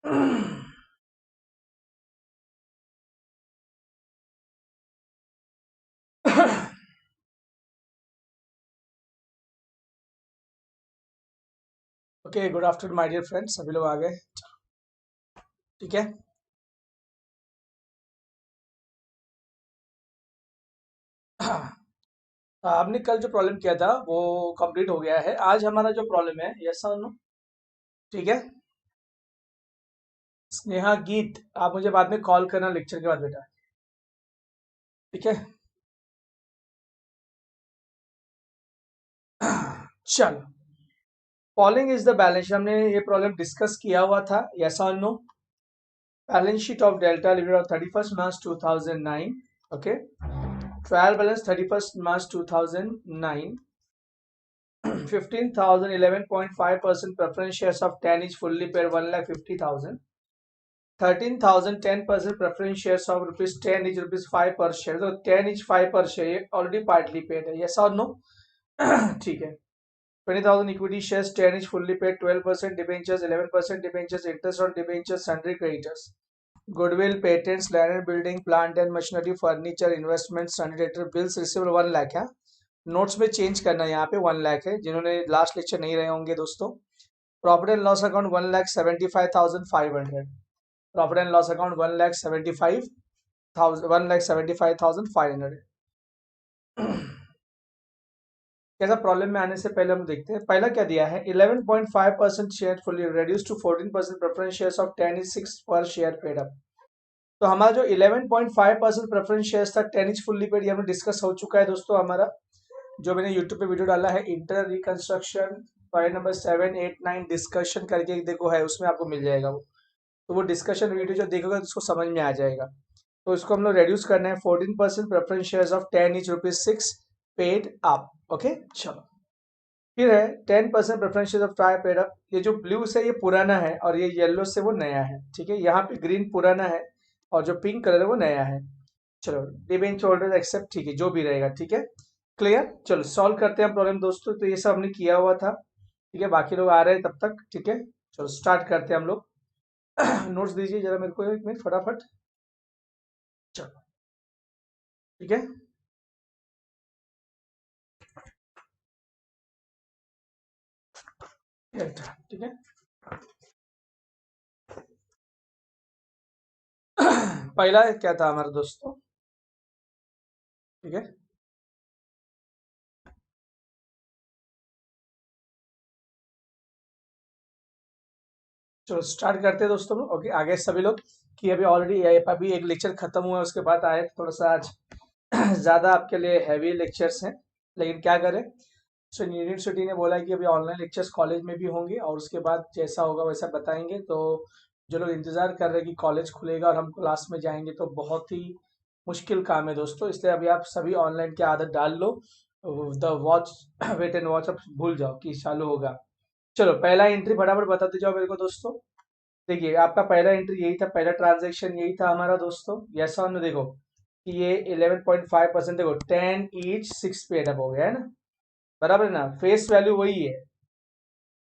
Okay, good afternoon my dear friends. सभी लोग आ गए? ठीक है। आपने कल जो प्रॉब्लम किया था वो कंप्लीट हो गया है। आज हमारा जो प्रॉब्लम है, यस और नो? ठीक है। स्नेहा गीत, आप मुझे बाद में कॉल करना लेक्चर के बाद बेटा। ठीक है। चलो, फॉलोइंग इज द बैलेंस, हमने ये प्रॉब्लम डिस्कस किया हुआ था, यस और no? Balance sheet of Delta Limited of 31 March 2009। Okay, trial balance 31 March 2009। 15,000, 11.5% preference shares of 10 each fully paid 1,50,000. 13,000, 10% preference shares of rupees 10 each rupees 5 per share. तो 10 each 5 per share ये already partly paid है, yes or no? ठीक है। 20,000 equity shares 10 each fully paid 12% debentures 11% debentures interest on debentures sundry creditors. Goodwill, patents, land and building, plant and machinery, furniture, investments, sundry debtor bills receivable 1 lakh है। Notes में change करना है, यहाँ पे 1 लाख है। जिन्होंने लास्ट लेक्चर नहीं रहे होंगे दोस्तों, profit and loss account 1,75,500। Profit and loss account 1,75,500। कैसा प्रॉब्लम में आने से पहले हम देखते हैं पहला क्या दिया है। 11.5% share fully reduced to 14% preference shares of 10 is 6 पर शेयर पेड अप। तो हमारा जो 11.5% प्रेफरेंस शेयर्स था 10 इज फुल्ली पेड, ये हमें डिस्कस हो चुका है दोस्तों। हमारा जो मैंने यूट्यूब पे वीडियो डाला है, inter reconstruction file number 7, 8, 9 discussion करके देखो है, उसमें आपको मिल जाएगा वो। तो वो डिस्कशन वीडियो जो देखोगे तो उसको समझ में आ जाएगा। तो इसको हम लोग रेड्यूस करना है। 14% preference shares of 10 etch rupees 6 paid up. Okay, चलो। फिर है 10% preference shares of 5 paid up. ये जो ब्लू से ये पुराना है और ये येलो से वो नया है। ठीक है, यहाँ पे ग्रीन पुराना है और जो पिंक कलर है वो नया है। चलो, डिबेंचर होल्डर एक्सेप्ट, ठीक है, जो भी रहेगा। ठीक है, क्लियर। चलो सॉल्व करते हैं प्रॉब्लम दोस्तों। तो ये सब हमने किया हुआ था। ठीक है, बाकी लोग आ रहे हैं तब तक। ठीक है, चलो स्टार्ट करते हैं हम लोग। नोट्स दीजिए जरा मेरे को 1 मिनट फटाफट। चलो, ठीक है। ठीक है। पहला क्या था हमारा दोस्तों? ठीक है, चलो स्टार्ट करते हैं दोस्तों लोग। ओके, आगे सभी लोग कि अभी ऑलरेडी अभी एक लेक्चर खत्म हुआ है, उसके बाद आए थोड़ा सा आज ज्यादा आपके लिए हैवी लेक्चर्स हैं, लेकिन क्या करें। सो यूनिवर्सिटी ने बोला है कि अभी ऑनलाइन लेक्चर्स कॉलेज में भी होंगे और उसके बाद जैसा होगा वैसा बताएंगे। तो जो लोग इंतजार कर रहे हैं कि कॉलेज खुलेगा और हम क्लास में जाएंगे, तो बहुत ही मुश्किल काम है दोस्तों। इसलिए अभी आप सभी ऑनलाइन की आदत डाल लो। The watch wait and watch अब भूल जाओ कि चालू होगा। चलो, पहला एंट्री फटाफट बताते जाओ मेरे को दोस्तों। देखिए, आपका पहला एंट्री यही था, पहला ट्रांजैक्शन यही था हमारा दोस्तों। यस और नो? देखो कि ये 11.5%, देखो 10 ईच 6 पेड अप हो गया है ना, बराबर है ना। फेस वैल्यू वही है,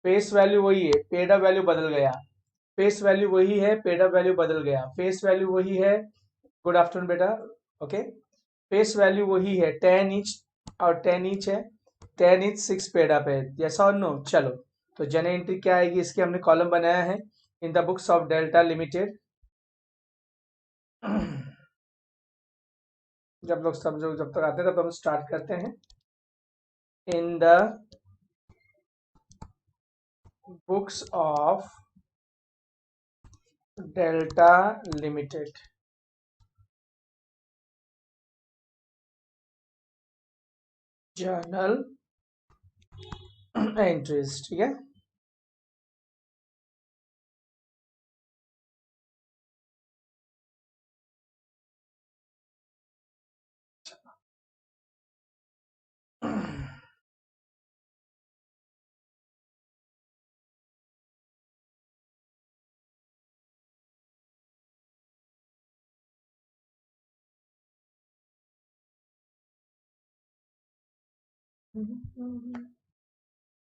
फेस वैल्यू वही है, पेड अप वैल्यू बदल गया। फेस वैल्यू वही है, पेड अप वैल्यू बदल गया। फेस वैल्यू वही है। गुड आफ्टरनून बेटा। ओके, फेस वैल्यू वही है 10 इंच और 10 इंच है। 10 इंच 6 पेड अप है, यस और नो? चलो, तो जन एंट्री क्या आएगी इसकी, हमने कॉलम बनाया है इन the books of Delta limited. जब लोग समझो, जब तक आते हैं तब हम स्टार्ट करते हैं। In the books of Delta Limited journal entries. ठीक है,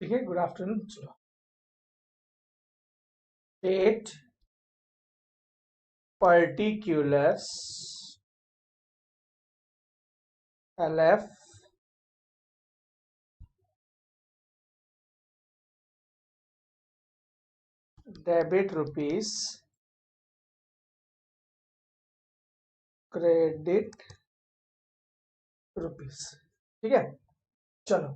ठीक है। Good afternoon. चलो, date particulars LF debit rupees credit rupees. ठीक है, चलो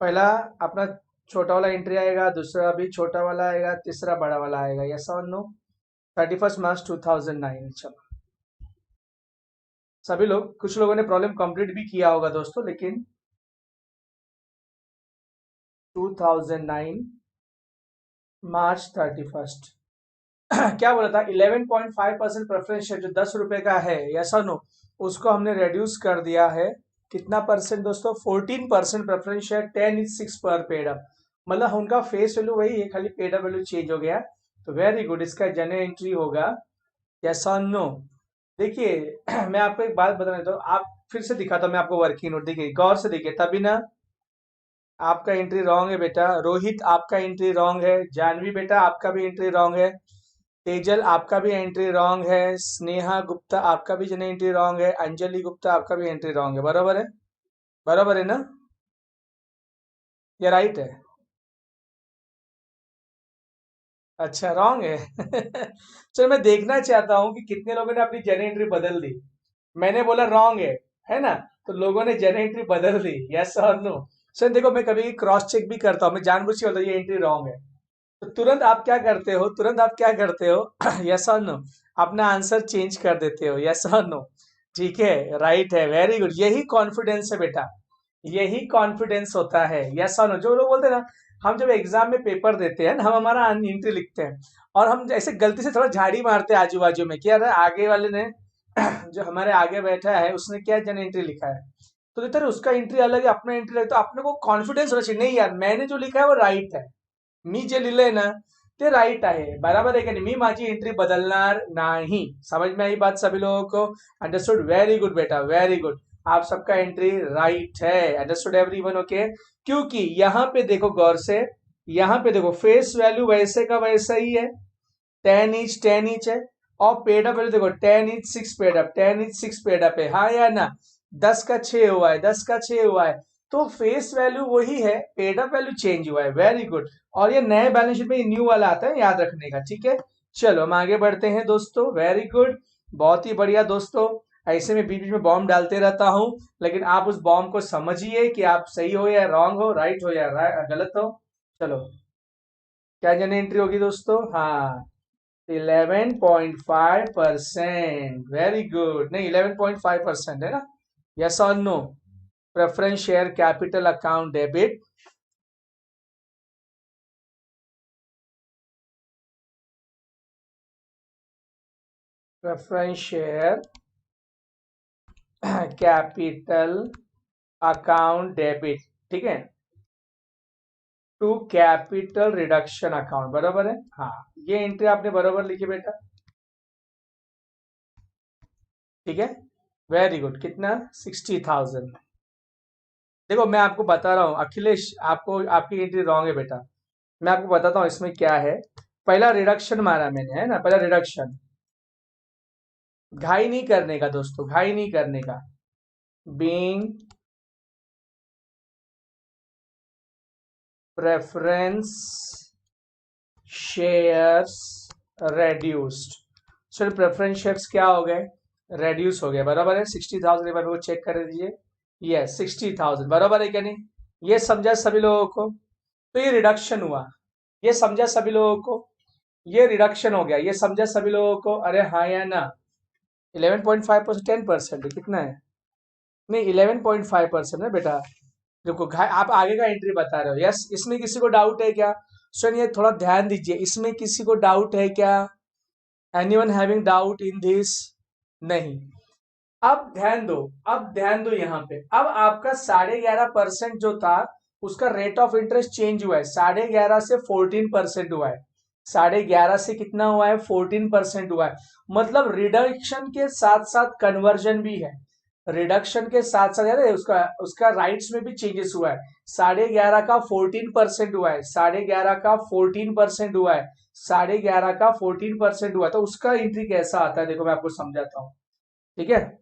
पहला अपना छोटा वाला एंट्री आएगा, दूसरा भी छोटा वाला आएगा, तीसरा बड़ा वाला आएगा। यस और नो? 31 मार्च 2009। चलो सभी लोग, कुछ लोगों ने प्रॉब्लम कंप्लीट भी किया होगा दोस्तों, लेकिन 2009 मार्च 31 क्या बोला था? 11.5% प्रेफरेंस शेयर जो 10 रुपए का है, यस और नो, उसको हमने रेड्यूस कर दिया है कितना परसेंट दोस्तों? 14% प्रेफरेंस शेयर 10 is 6 पर पेड अप। मतलब उनका फेस वैल्यू वही है, खाली पेड अप वैल्यू चेंज हो गया। तो वेरी गुड, इसका जनरल एंट्री होगा यस और नो। देखिए मैं आपको एक बात बताना चाहता हूँ, आप फिर से दिखाता हूँ मैं आपको वर्किंग नोट। देखिए गौर से देखिए, तभी ना आपका एंट्री रॉन्ग है बेटा। रोहित आपका एंट्री रॉन्ग है। जानवी बेटा आपका भी एंट्री रॉन्ग है। तेजल आपका भी एंट्री रॉन्ग है। स्नेहा गुप्ता आपका भी जनरल एंट्री रॉन्ग है। अंजलि गुप्ता आपका भी एंट्री रॉन्ग है। बराबर है? बराबर है ना? ये राइट है? अच्छा रॉन्ग है। चलो मैं देखना चाहता हूँ कि कितने लोगों ने अपनी जनरल एंट्री बदल दी। मैंने बोला रॉन्ग है ना? तो लोगों ने जनरल एंट्री बदल दी, यस और नो। सर देखो, मैं कभी क्रॉस चेक भी करता हूँ, मैं जानबूझ के बोलता हूँ ये एंट्री रॉन्ग है। तो तुरंत आप क्या करते हो, तुरंत आप क्या करते हो? यस और नो, अपना आंसर चेंज कर देते हो। यस और नो? ठीक है, राइट है, वेरी गुड। यही कॉन्फिडेंस है बेटा, यही कॉन्फिडेंस होता है। यस और नो, जो लोग बोलते हैं ना, हम जब एग्जाम में पेपर देते हैं ना, हम हमारा एंट्री लिखते हैं और हम ऐसे गलती से थोड़ा झाड़ी मारते हैं आजू बाजू में, क्या आगे वाले ने जो हमारे आगे बैठा है उसने क्या जन एंट्री लिखा है, तो देते हैं उसका एंट्री अलग है, अपना एंट्री अलग। तो अपने को कॉन्फिडेंस होना चाहिए, नहीं यार मैंने जो लिखा है वो राइट है, मी जे लिहिलंय ना ते राईट आहे। बराबर आहे का नाही? मी माझी एंट्री बदलणार नाही। समझ में आई बात सभी लोगों को? अंडरस्टूड? वेरी गुड बेटा, वेरी गुड। आप सबका एंट्री राइट है। Understood everyone? ओके। क्योंकि यहाँ पे देखो गौर से, यहाँ पे देखो फेस वैल्यू वैसे का वैसा ही है, 10 each है। और पेड अप देखो 10 each 6 paid up, 10 each 6 paid up है, हाँ या ना? 10 का 6 हुआ है, 10 का 6 हुआ है, तो फेस वैल्यू वही है, पेड अप वैल्यू चेंज हुआ है। Very good. और ये नए बैलेंस शीट में न्यू वाला आता है, याद रखने का। ठीक है, चलो हम आगे बढ़ते हैं दोस्तों। वेरी गुड, बहुत ही बढ़िया दोस्तों। ऐसे में बीच बीच में बॉम्ब डालते रहता हूं, लेकिन आप उस बॉम्ब को समझिए कि आप सही हो या रॉन्ग हो, राइट हो या गलत हो। चलो क्या जन एंट्री होगी दोस्तों? हाँ, 11.5%। Very good. नहीं, 11.5% है ना? यस और no? Preference share capital account debit, preference share capital account debit, ठीक है, टू कैपिटल रिडक्शन अकाउंट। बराबर है? हाँ, ये एंट्री आपने बराबर लिखी बेटा। ठीक है, वेरी गुड। कितना? 60,000। देखो मैं आपको बता रहा हूँ अखिलेश, आपको आपकी एंट्री रॉन्ग है बेटा। मैं आपको बताता हूँ इसमें क्या है। पहला रिडक्शन मारा मैंने, है ना? पहला रिडक्शन, घाई नहीं करने का दोस्तों, घाई नहीं करने का। Being preference shares reduced. Sir preference shares क्या हो गए? रेड्यूस हो गए। बराबर है? 60,000 एक बार वो चेक कर दीजिए। यस 60,000 बराबर है क्या नहीं? ये समझा सभी लोगों को? तो ये रिडक्शन हुआ, ये समझा सभी लोगों को? ये रिडक्शन हो गया, ये समझा सभी लोगों को? अरे हाँ या ना? 11.5% 10% है, कितना है? नहीं 11.5% है बेटा। देखो आप आगे का एंट्री बता रहे हो। यस, इसमें किसी को डाउट है क्या? सुनिए थोड़ा ध्यान दीजिए, इसमें किसी को डाउट है क्या? Anyone having doubt in this? नहीं। अब ध्यान दो, अब ध्यान दो यहाँ पे। अब आपका 11.5% जो था, उसका रेट ऑफ इंटरेस्ट चेंज हुआ है, 11.5 से 14% हुआ है। 11.5 से कितना हुआ है? 14% हुआ है। मतलब रिडक्शन के साथ साथ कन्वर्जन भी है। रिडक्शन के साथ साथ यार उसका उसका राइट्स में भी चेंजेस हुआ है। 11.5 का 14% हुआ है, 11.5 का 14% हुआ है, 11.5 का 14% हुआ है। तो उसका एंट्री कैसा आता है देखो मैं आपको समझाता हूँ, ठीक है।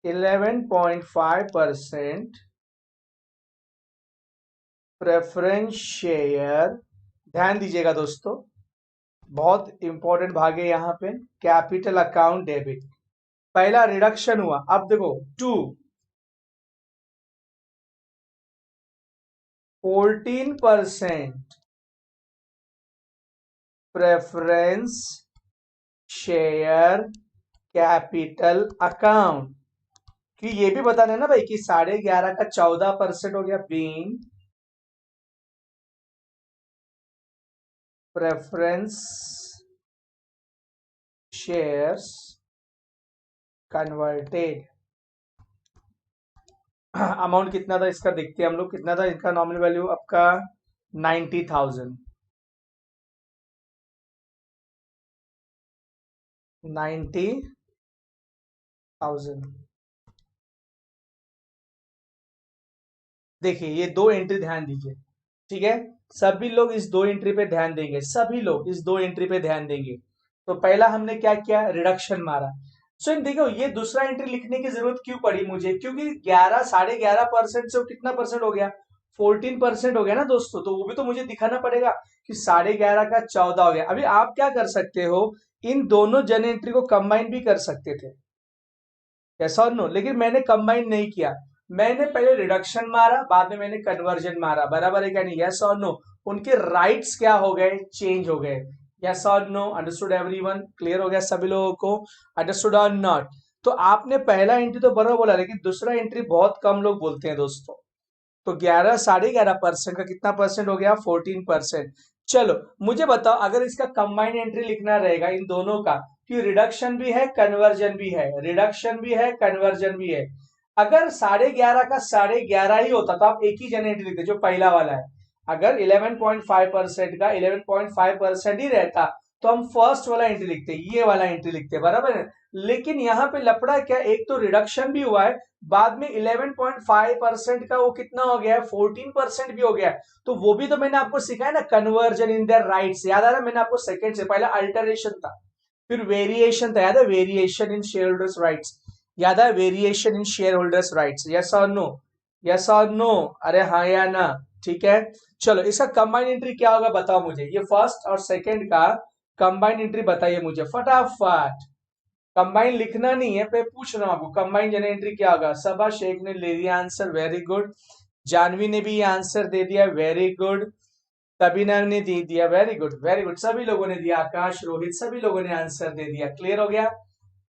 11.5% प्रेफरेंस शेयर, ध्यान दीजिएगा दोस्तों, बहुत इंपॉर्टेंट भाग है यहाँ पे। कैपिटल अकाउंट डेबिट, पहला रिडक्शन हुआ, अब देखो to 14% preference share capital account, कि ये भी बताना है ना भाई कि 11.5 का 14% हो गया being preference shares converted. Amount कितना था इसका देखते हैं हम लोग, कितना था इसका नॉमिनल वैल्यू आपका 90,000, 90,000। देखिए ये दो एंट्री ध्यान दीजिए, ठीक है। सभी लोग इस दो एंट्री पे ध्यान देंगे, सभी लोग इस दो एंट्री पे ध्यान देंगे। तो पहला हमने क्या किया, रिडक्शन मारा। सो देखो ये दूसरा एंट्री लिखने की जरूरत क्यों पड़ी मुझे, क्योंकि 11.5% से वो कितना परसेंट हो गया, 14% हो गया ना दोस्तों। तो वो भी तो मुझे दिखाना पड़ेगा कि 11.5 का 14 हो गया। अभी आप क्या कर सकते हो, इन दोनों जन एंट्री को कंबाइन भी कर सकते थे, यस और नो, लेकिन मैंने कंबाइन नहीं किया। मैंने पहले रिडक्शन मारा, बाद में मैंने कन्वर्जन मारा, बराबर है क्या नहीं, यस और नो। उनके राइट्स क्या हो गए, चेंज हो गए, यस और नो। अंडरस्टूड एवरीवन, क्लियर हो गया सभी लोगों को, अंडरस्टूड और नॉट। तो आपने पहला एंट्री तो बराबर बोला, लेकिन दूसरा एंट्री बहुत कम लोग बोलते हैं दोस्तों। तो 11.5% का कितना परसेंट हो गया, 14%। चलो मुझे बताओ, अगर इसका कंबाइंड एंट्री लिखना रहेगा इन दोनों का, कि रिडक्शन भी है कन्वर्जन भी है, रिडक्शन भी है कन्वर्जन भी है। अगर 11.5 का 11.5 ही होता तो आप एक ही जन एंट्री लिखते, जो पहला वाला है। अगर 11.5% का 11.5% ही रहता तो हम फर्स्ट वाला एंट्री लिखते, ये वाला एंट्री लिखते, बराबर है। लेकिन यहाँ पे लफड़ा क्या, एक तो रिडक्शन भी हुआ है, बाद में 11.5% का वो कितना हो गया है, 14% भी हो गया है। तो वो भी तो मैंने आपको सिखाया ना, कन्वर्जन इन देयर राइट्स, याद आ रहा है मैंने आपको सेकंड से पहले अल्टरेशन था, फिर वेरिएशन था, याद है, variation in share holders rights, याद है, variation in share holders rights, yes और नो, यस और नो, अरे हाँ या ना, ठीक है। चलो इसका कंबाइंड एंट्री क्या होगा बताओ मुझे, ये फर्स्ट और सेकंड का कंबाइंड एंट्री बताइए मुझे फटाफट। कंबाइन लिखना नहीं है, पे पूछ रहा हूं आपको, कंबाइन जन एंट्री क्या होगा। सबा शेख ने ले लिया आंसर, वेरी गुड। जानवी ने भी ये आंसर दे दिया, वेरी गुड। तबीना ने दे दिया, वेरी गुड वेरी गुड, सभी लोगों ने दिया, आकाश रोहित सभी लोगों ने आंसर दे दिया, क्लियर हो गया,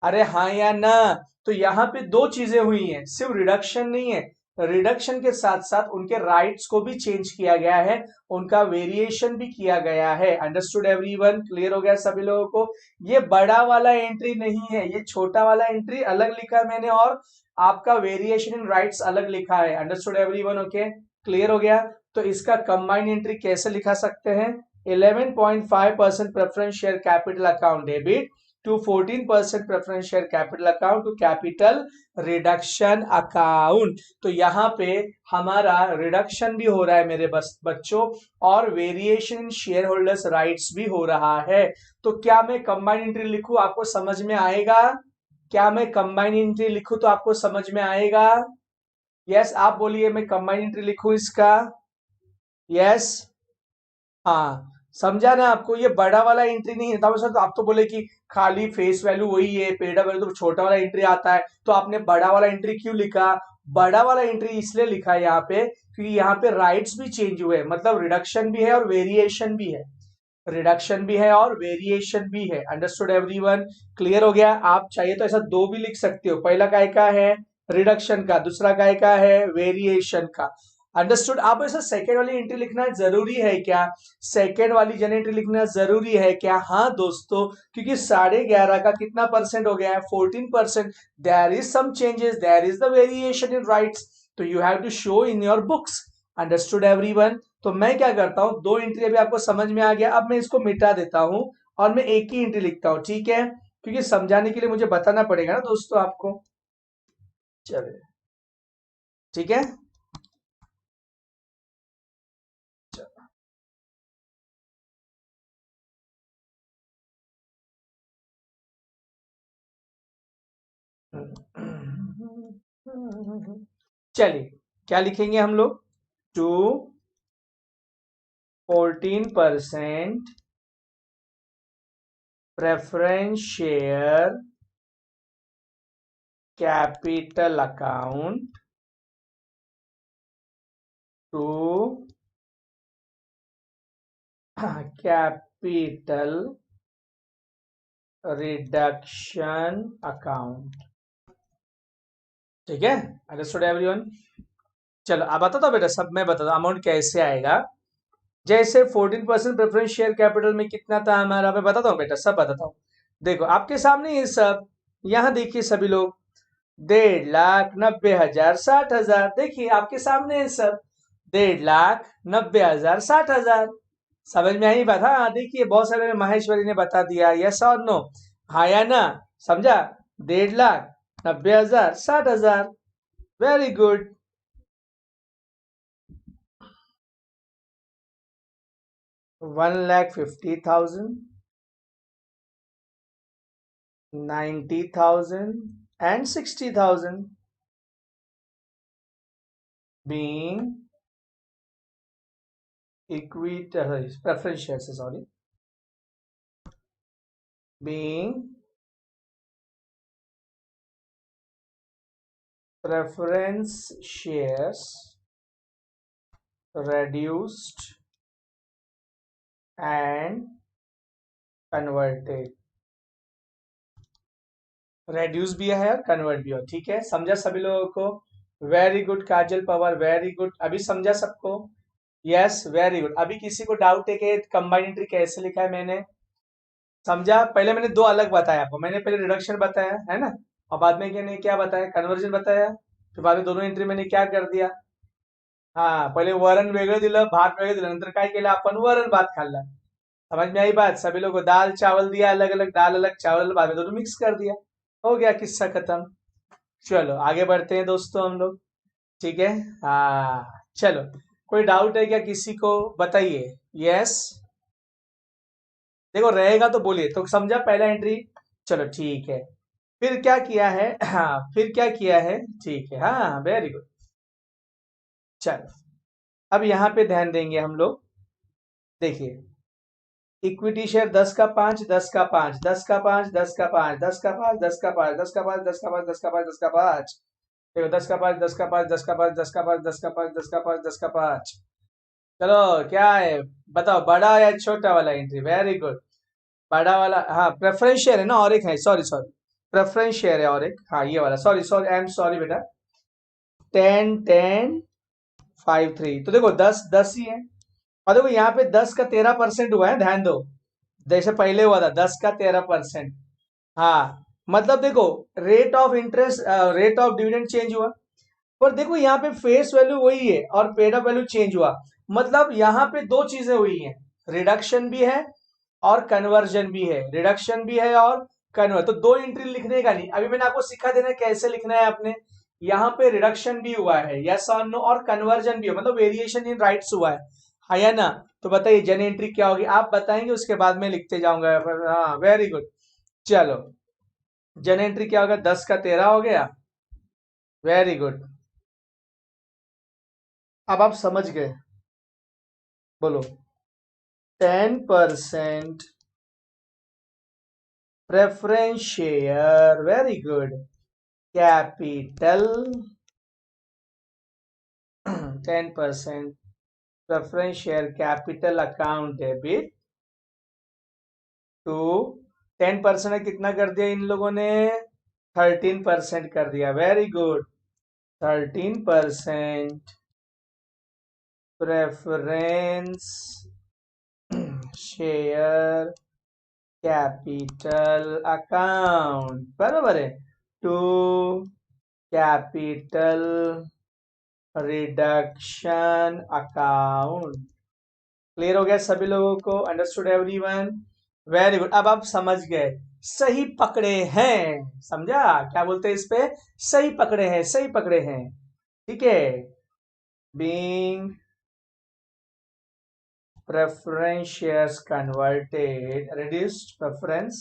अरे हाँ या ना। तो यहाँ पे दो चीजें हुई हैं, सिर्फ रिडक्शन नहीं है, रिडक्शन के साथ साथ उनके राइट्स को भी चेंज किया गया है, उनका वेरिएशन भी किया गया है, अंडरस्टूड एवरीवन, क्लियर हो गया सभी लोगों को। ये बड़ा वाला एंट्री नहीं है, ये छोटा वाला एंट्री अलग लिखा है मैंने, और आपका वेरिएशन इन राइट्स अलग लिखा है, अंडरस्टूड एवरीवन, ओके, क्लियर हो गया। तो इसका कंबाइंड एंट्री कैसे लिखा सकते हैं, 11.5% preference share capital account debit to 14% preference share capital account to capital reduction account. तो यहाँ पे हमारा रिडक्शन भी हो रहा है मेरे बच्चों, और variation in share holders rights भी हो रहा है। तो क्या मैं कंबाइंड एंट्री लिखूं, आपको समझ में आएगा, क्या मैं कंबाइंड एंट्री लिखूं तो आपको समझ में आएगा, यस आप बोलिए, मैं कंबाइंड एंट्री लिखूं इसका, यस, हाँ, समझा ना आपको, ये बड़ा वाला एंट्री नहीं है। तो आप तो बोले कि खाली फेस वैल्यू वही है, पेड वैल्यू तो छोटा वाला एंट्री आता है, तो आपने बड़ा वाला एंट्री क्यों लिखा। बड़ा वाला एंट्री इसलिए लिखा है यहाँ पे, क्योंकि यहाँ पे राइट्स भी चेंज हुए, मतलब रिडक्शन भी है और वेरिएशन भी है, रिडक्शन भी है और वेरिएशन भी है, अंडरस्टूड एवरीवन, क्लियर हो गया। आप चाहिए तो ऐसा दो भी लिख सकते हो, पहला काय का है रिडक्शन का, दूसरा काय का है वेरिएशन का, अंडरस्टूड। आप ऐसा सेकेंड वाली एंट्री लिखना जरूरी है क्या, सेकेंड वाली जन एंट्री लिखना जरूरी है क्या, हाँ दोस्तों, क्योंकि 11.5 का कितना परसेंट हो गया है, 14%, there is some changes, there is the variation in rights, तो you have to show in your books, understood everyone. तो मैं क्या करता हूं, दो एंट्री अभी आपको समझ में आ गया, अब मैं इसको मिटा देता हूं, और मैं एक ही एंट्री लिखता हूँ, ठीक है, क्योंकि समझाने के लिए मुझे बताना पड़ेगा ना दोस्तों आपको। चलिए ठीक है। चलिए क्या लिखेंगे हम लोग, to 14% preference share capital account to capital reduction account, ठीक है, अंडरस्टूड एवरीवन। चलो अब बताता हूँ बेटा, सब मैं बताता हूँ अमाउंट कैसे आएगा। जैसे 14% प्रेफरेंस शेयर कैपिटल में कितना था हमारा, मैं बताता हूँ बेटा, सब बताता हूँ। देखो आपके सामने ये सब, यहाँ देखिए सभी लोग, 1,90,000 60,000, देखिए आपके सामने ये सब 1,90,000 60,000। समझ में आई बात? हाँ देखिए बहुत सारे माहेश्वरी ने बता दिया, यस और नो, हाँ या ना, समझा? 1,90,000 60,000, very good. 1,50,000, 90,000 and 60,000 being equity preference shares, sorry, being preference shares reduced and converted, reduce भी है और कन्वर्ट भी हो, ठीक है, समझा सभी लोगों को? वेरी गुड काजल पवार, वेरी गुड, अभी समझा सबको? Yes very good. अभी किसी को डाउट है कि कंबाइंड एंट्री कैसे लिखा है मैंने? समझा? पहले मैंने दो अलग बताया आपको, मैंने पहले रिडक्शन बताया है ना, और बाद में मैंने क्या बताया, कन्वर्जन बताया, फिर बाद में दोनों एंट्री मैंने क्या कर दिया, हाँ पहिले वरण वेगळं दिलं, भात वेगळं दिलं, नंतर काय केलं आपण, वरण भात खाल्ला। समझ में आई बात? सभी लोगों को दाल चावल दिया अलग अलग, दाल अलग चावल अलग, बाद में दोनों मिक्स कर दिया, हो गया किस्सा खत्म। चलो आगे बढ़ते हैं दोस्तों हम लोग, ठीक है। हाँ चलो, कोई डाउट है क्या किसी को, बताइए। यस, देखो रहेगा तो बोलिए, तो समझा पहला एंट्री? चलो ठीक है, फिर क्या किया है, हाँ फिर क्या किया है, ठीक है, हाँ वेरी गुड। चलो अब यहाँ पे ध्यान देंगे हम लोग, देखिए इक्विटी शेयर 10 का 5, 10 का 5, 10 का 5, 10 का 5, 10 का 5, 10 का 5, 10 का 5, 10 का 5, 10 का 5, 10 का 5, देखो 10 का 5, 10 का 5, 10 का 5, 10 का 5, 10 का 5, 10 का 5, 10 का 5। चलो क्या है बताओ, बड़ा या छोटा वाला एंट्री? वेरी गुड, बड़ा वाला, हाँ प्रेफरेंस शेयर है ना, और एक है, सॉरी सॉरी, प्रेफरेंस शेयर है और एक, हाँ ये वाला, sorry sorry, I am sorry बेटा, 10, 10, 5, 3, तो देखो 10 10 ही है, और देखो यहाँ पे 10 का 13% हुआ है, ध्यान दो, जैसे पहले हुआ था 10 का 13%, हाँ मतलब देखो rate of interest, rate of dividend change हुआ, पर देखो यहाँ पे फेस वैल्यू वही है और पेड अप वैल्यू चेंज हुआ, मतलब यहाँ पे दो चीजें हुई हैं, रिडक्शन भी है और कन्वर्जन भी है, रिडक्शन भी है और कन्वर्ट, तो दो एंट्री लिखने का नहीं, अभी मैंने आपको सिखा देना है कैसे लिखना है आपने, यहाँ पे रिडक्शन भी हुआ है, यस और नो, और कन्वर्जन भी है, मतलब वेरिएशन इन राइट्स हुआ है या ना? तो बताइए जन एंट्री क्या होगी, आप बताएंगे उसके बाद में लिखते जाऊंगा, हाँ वेरी गुड। चलो जन एंट्री क्या होगा, 10 का 13 हो गया, वेरी गुड, अब आप समझ गए, बोलो। 10% preference share, very good, capital 10% preference share capital account debit to 10% कितना कर दिया इन लोगों ने, 13% कर दिया, very good, 13% preference share capital account, बराबर है, to capital reduction account. Clear हो गया सभी लोगों को? Understood everyone? वेरी गुड, अब आप समझ गए, सही पकड़े हैं, समझा क्या बोलते हैं इस पे, सही पकड़े हैं, सही पकड़े हैं, ठीक है। Being preference shares converted, reduced preference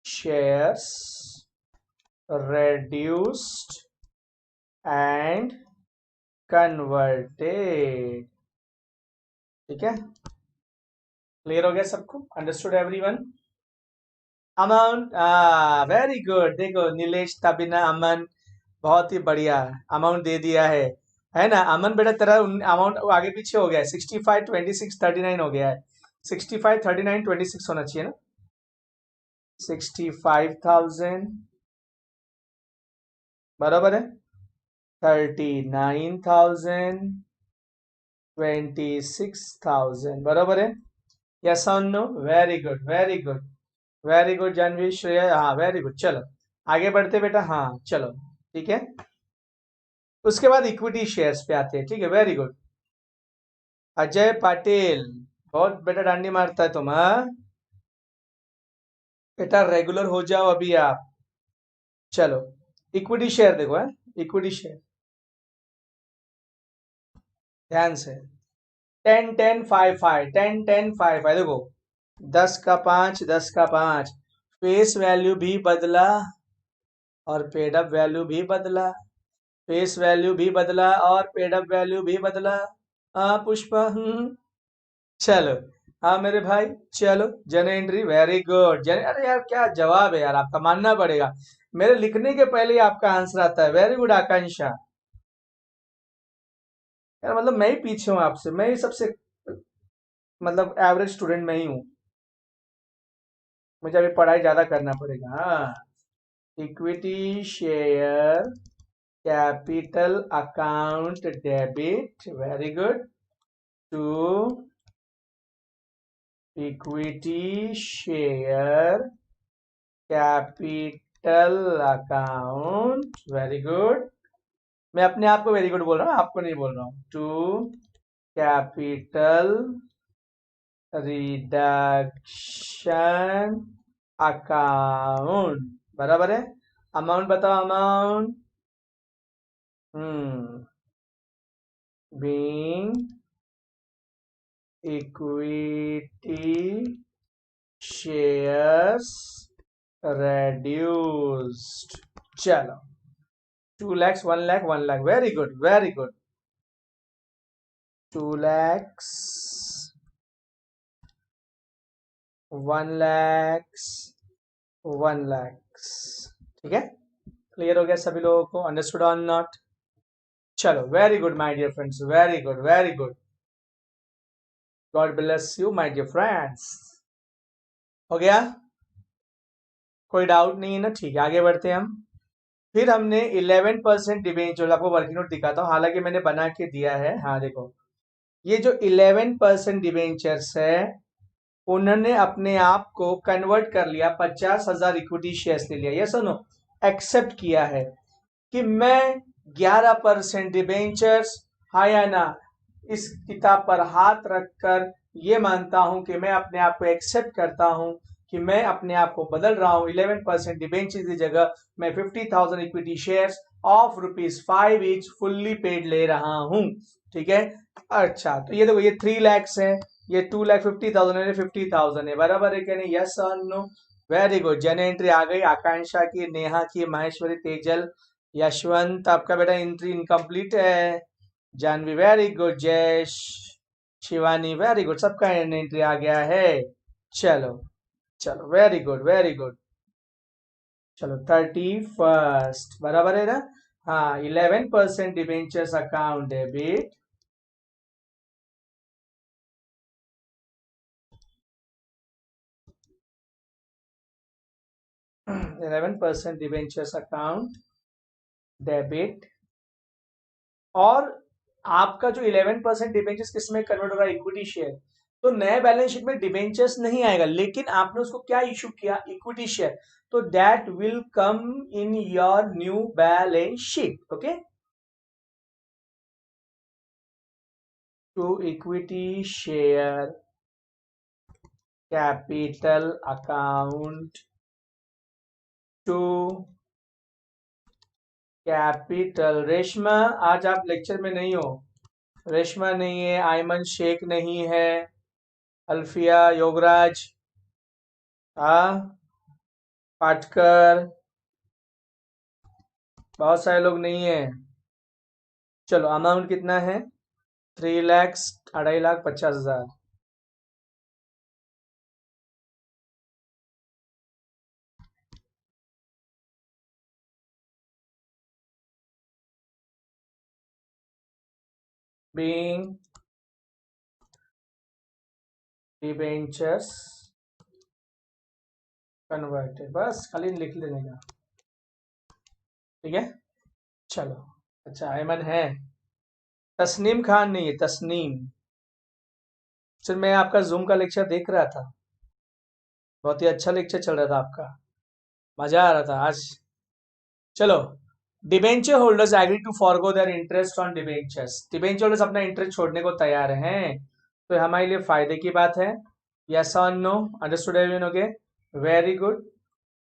shares reduced and converted, ठीक है। क्लियर हो गया सबको, understood everyone. Amount, very good, देखो नीलेश तबिना अमन, बहुत ही बढ़िया, अमाउंट दे दिया है ना अमन बेटा, तेरा अमाउंट आगे पीछे हो गया है, 65, 26, 39 हो गया है, 65, 39, 26 होना चाहिए ना, 65,000 बराबर है, 39,000, 26,000 बराबर है, यस और no, very good, very good, very good Janhvi Shreya, हाँ वेरी गुड, चलो आगे बढ़ते बेटा, हाँ चलो, ठीक है। उसके बाद इक्विटी शेयर्स पे आते हैं, ठीक है, वेरी गुड। अजय पाटिल, बहुत बेटा डांडी मारता है तुम, हाँ बेटा रेगुलर हो जाओ अभी आप, चलो इक्विटी शेयर देखो है, इक्विटी शेयर ध्यान से, 10, 10, 5, 5, 10, 10, 5, 5 देखो, 10 का 5, 10 का 5, फेस वैल्यू भी बदला और पेड अप वैल्यू भी बदला, फेस वैल्यू भी बदला और पेड अप वैल्यू भी बदला। हाँ पुष्पा, चलो, हाँ मेरे भाई, चलो जन एंट्री, वेरी गुड जन, अरे यार क्या जवाब है यार, आपका मानना पड़ेगा, मेरे लिखने के पहले ही आपका आंसर आता है, वेरी गुड आकांक्षा, यार मतलब मैं ही पीछे हूँ आपसे, मैं ही सबसे मतलब एवरेज स्टूडेंट मैं ही हूँ, मुझे अभी पढ़ाई ज्यादा करना पड़ेगा, हाँ। Equity share capital account debit, very good, to equity share capital account, very good, मैं अपने आप को वेरी गुड बोल रहा हूँ, आपको नहीं बोल रहा हूँ, टू कैपिटल रिडक्शन अकाउंट, बराबर है, अमाउंट बताओ, amount, being equity shares reduced, चलो 2 lakhs, 1 lakh, 1 lakh, very good, very good, 2 lakhs, 1 lakhs, 1 lakhs, ठीक है। क्लियर हो गया सभी लोगों को, अंडरस्टूड और नॉट, चलो very good my dear friends, very good, very good, God bless you my dear friends, हो गया, कोई डाउट नहीं है ना, ठीक है आगे बढ़ते हैं हम। फिर हमने 11% डिबेंचर, आपको वर्किंग नोट दिखाता हूँ, हालांकि मैंने बना के दिया है, हाँ देखो, ये जो 11% डिबेंचर्स है, उन्होंने अपने आप को कन्वर्ट कर लिया, 50,000 इक्विटी शेयर्स ले लिया, ये सुनो, एक्सेप्ट किया है कि मैं 11% डिबेंचर्स, हाँ या ना, इस किताब पर हाथ रखकर ये मानता हूं कि मैं अपने आप को एक्सेप्ट करता हूं कि मैं अपने आप को बदल रहा हूं, 11% डिबेंचर्स की जगह मैं 50,000 equity shares of ₹5 each fully paid ले रहा हूं, ठीक है। अच्छा तो ये देखो, ये 3 lakhs है, ये 2,50,000 है, 50,000 है, बराबर है क्या नहीं, यस और नो, वेरी गुड, जन एंट्री आ गई, आकांक्षा की, नेहा की, माहेश्वरी, तेजल, यशवंत, आपका बेटा एंट्री इनकम्प्लीट है, Janhvi very good, Jayesh, Shivani very good, सबका एंट्री आ गया है, चलो, चलो वेरी गुड, वेरी गुड, चलो 31st बराबर है ना, हाँ 11% debentures account debit, 11% debentures account debit, और आपका जो 11% डिबेंचर्स किस में कन्वर्ट हो रहा है, इक्विटी शेयर, तो नए बैलेंस शीट में डिबेंचर्स नहीं आएगा, लेकिन आपने उसको क्या इशू किया, इक्विटी शेयर, तो that will come in your new balance sheet, okay, to equity share capital account to capital. Reshma, आज आप लेक्चर में नहीं हो। रेशमा नहीं है, आयमन शेख नहीं है, अल्फिया, योगराज, हाँ, पाटकर, बहुत सारे लोग नहीं है। चलो, अमाउंट कितना है? 3 lakh, 2.5 lakh 50,000। Being debentures converted, बस खाली लिख लेने का, ठीक है। चलो, अच्छा, अयमन है। तस्नीम खान नहीं है, तस्नीम। सर, मैं आपका जूम का लेक्चर देख रहा था, बहुत ही अच्छा लेक्चर चल रहा था आपका, मजा आ रहा था आज। चलो, debenture holders agree to forgo their interest on debentures. Debenture holders अपना इंटरेस्ट छोड़ने को तैयार हैं, तो हमारे लिए फायदे की बात है। यस और no? Understood everyone? Okay, very good.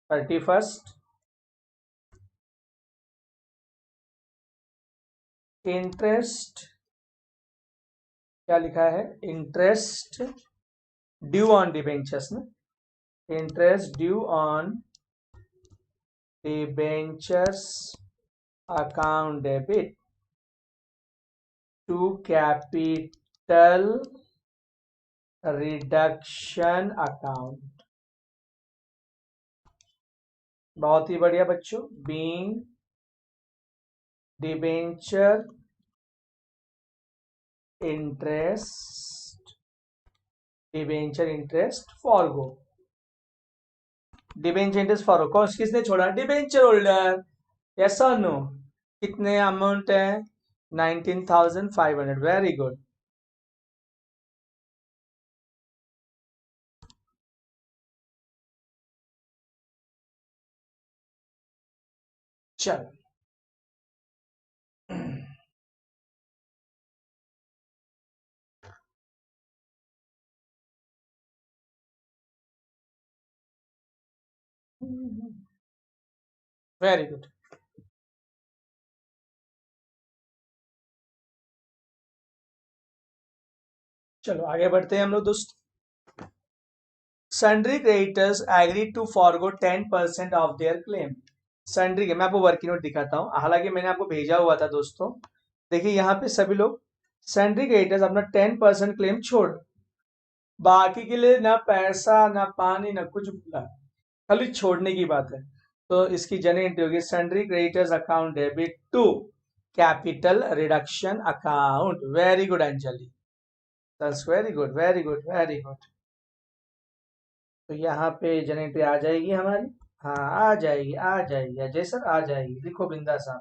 31st, interest क्या लिखा है? इंटरेस्ट ड्यू ऑन डिबेंचर्स ना, interest due on debentures account debit to capital reduction account. बहुत ही बढ़िया बच्चों। Being debenture interest, debenture interest forgo, debenture interest forgo कौन किसने छोड़ा? Debenture holder. यस और नो? कितने अमाउंट है? 19,500। Very good. चलो, वेरी गुड। चलो, आगे बढ़ते हैं हम लोग दोस्त। Sundry creditors agree to forgo 10% of their claim. Sundry के मैं आपको वर्किंग नोट दिखाता हूँ, हालांकि मैंने आपको भेजा हुआ था दोस्तों। देखिए यहाँ पे सभी लोग सन्ड्री क्रेडिटर्स अपना 10% क्लेम छोड़, बाकी के लिए ना पैसा ना पानी ना कुछ मिला, खाली छोड़ने की बात है। तो इसकी जनरल एंट्री होगी sundry creditors account debit to capital reduction account. Very good Anjali, that's very good, very good, very good. तो यहाँ पे जनरल एंट्री आ जाएगी हमारी। हाँ, आ जाएगी, आ जाएगी अजय सर, आ जाएगी। लिखो बिंदा साहब,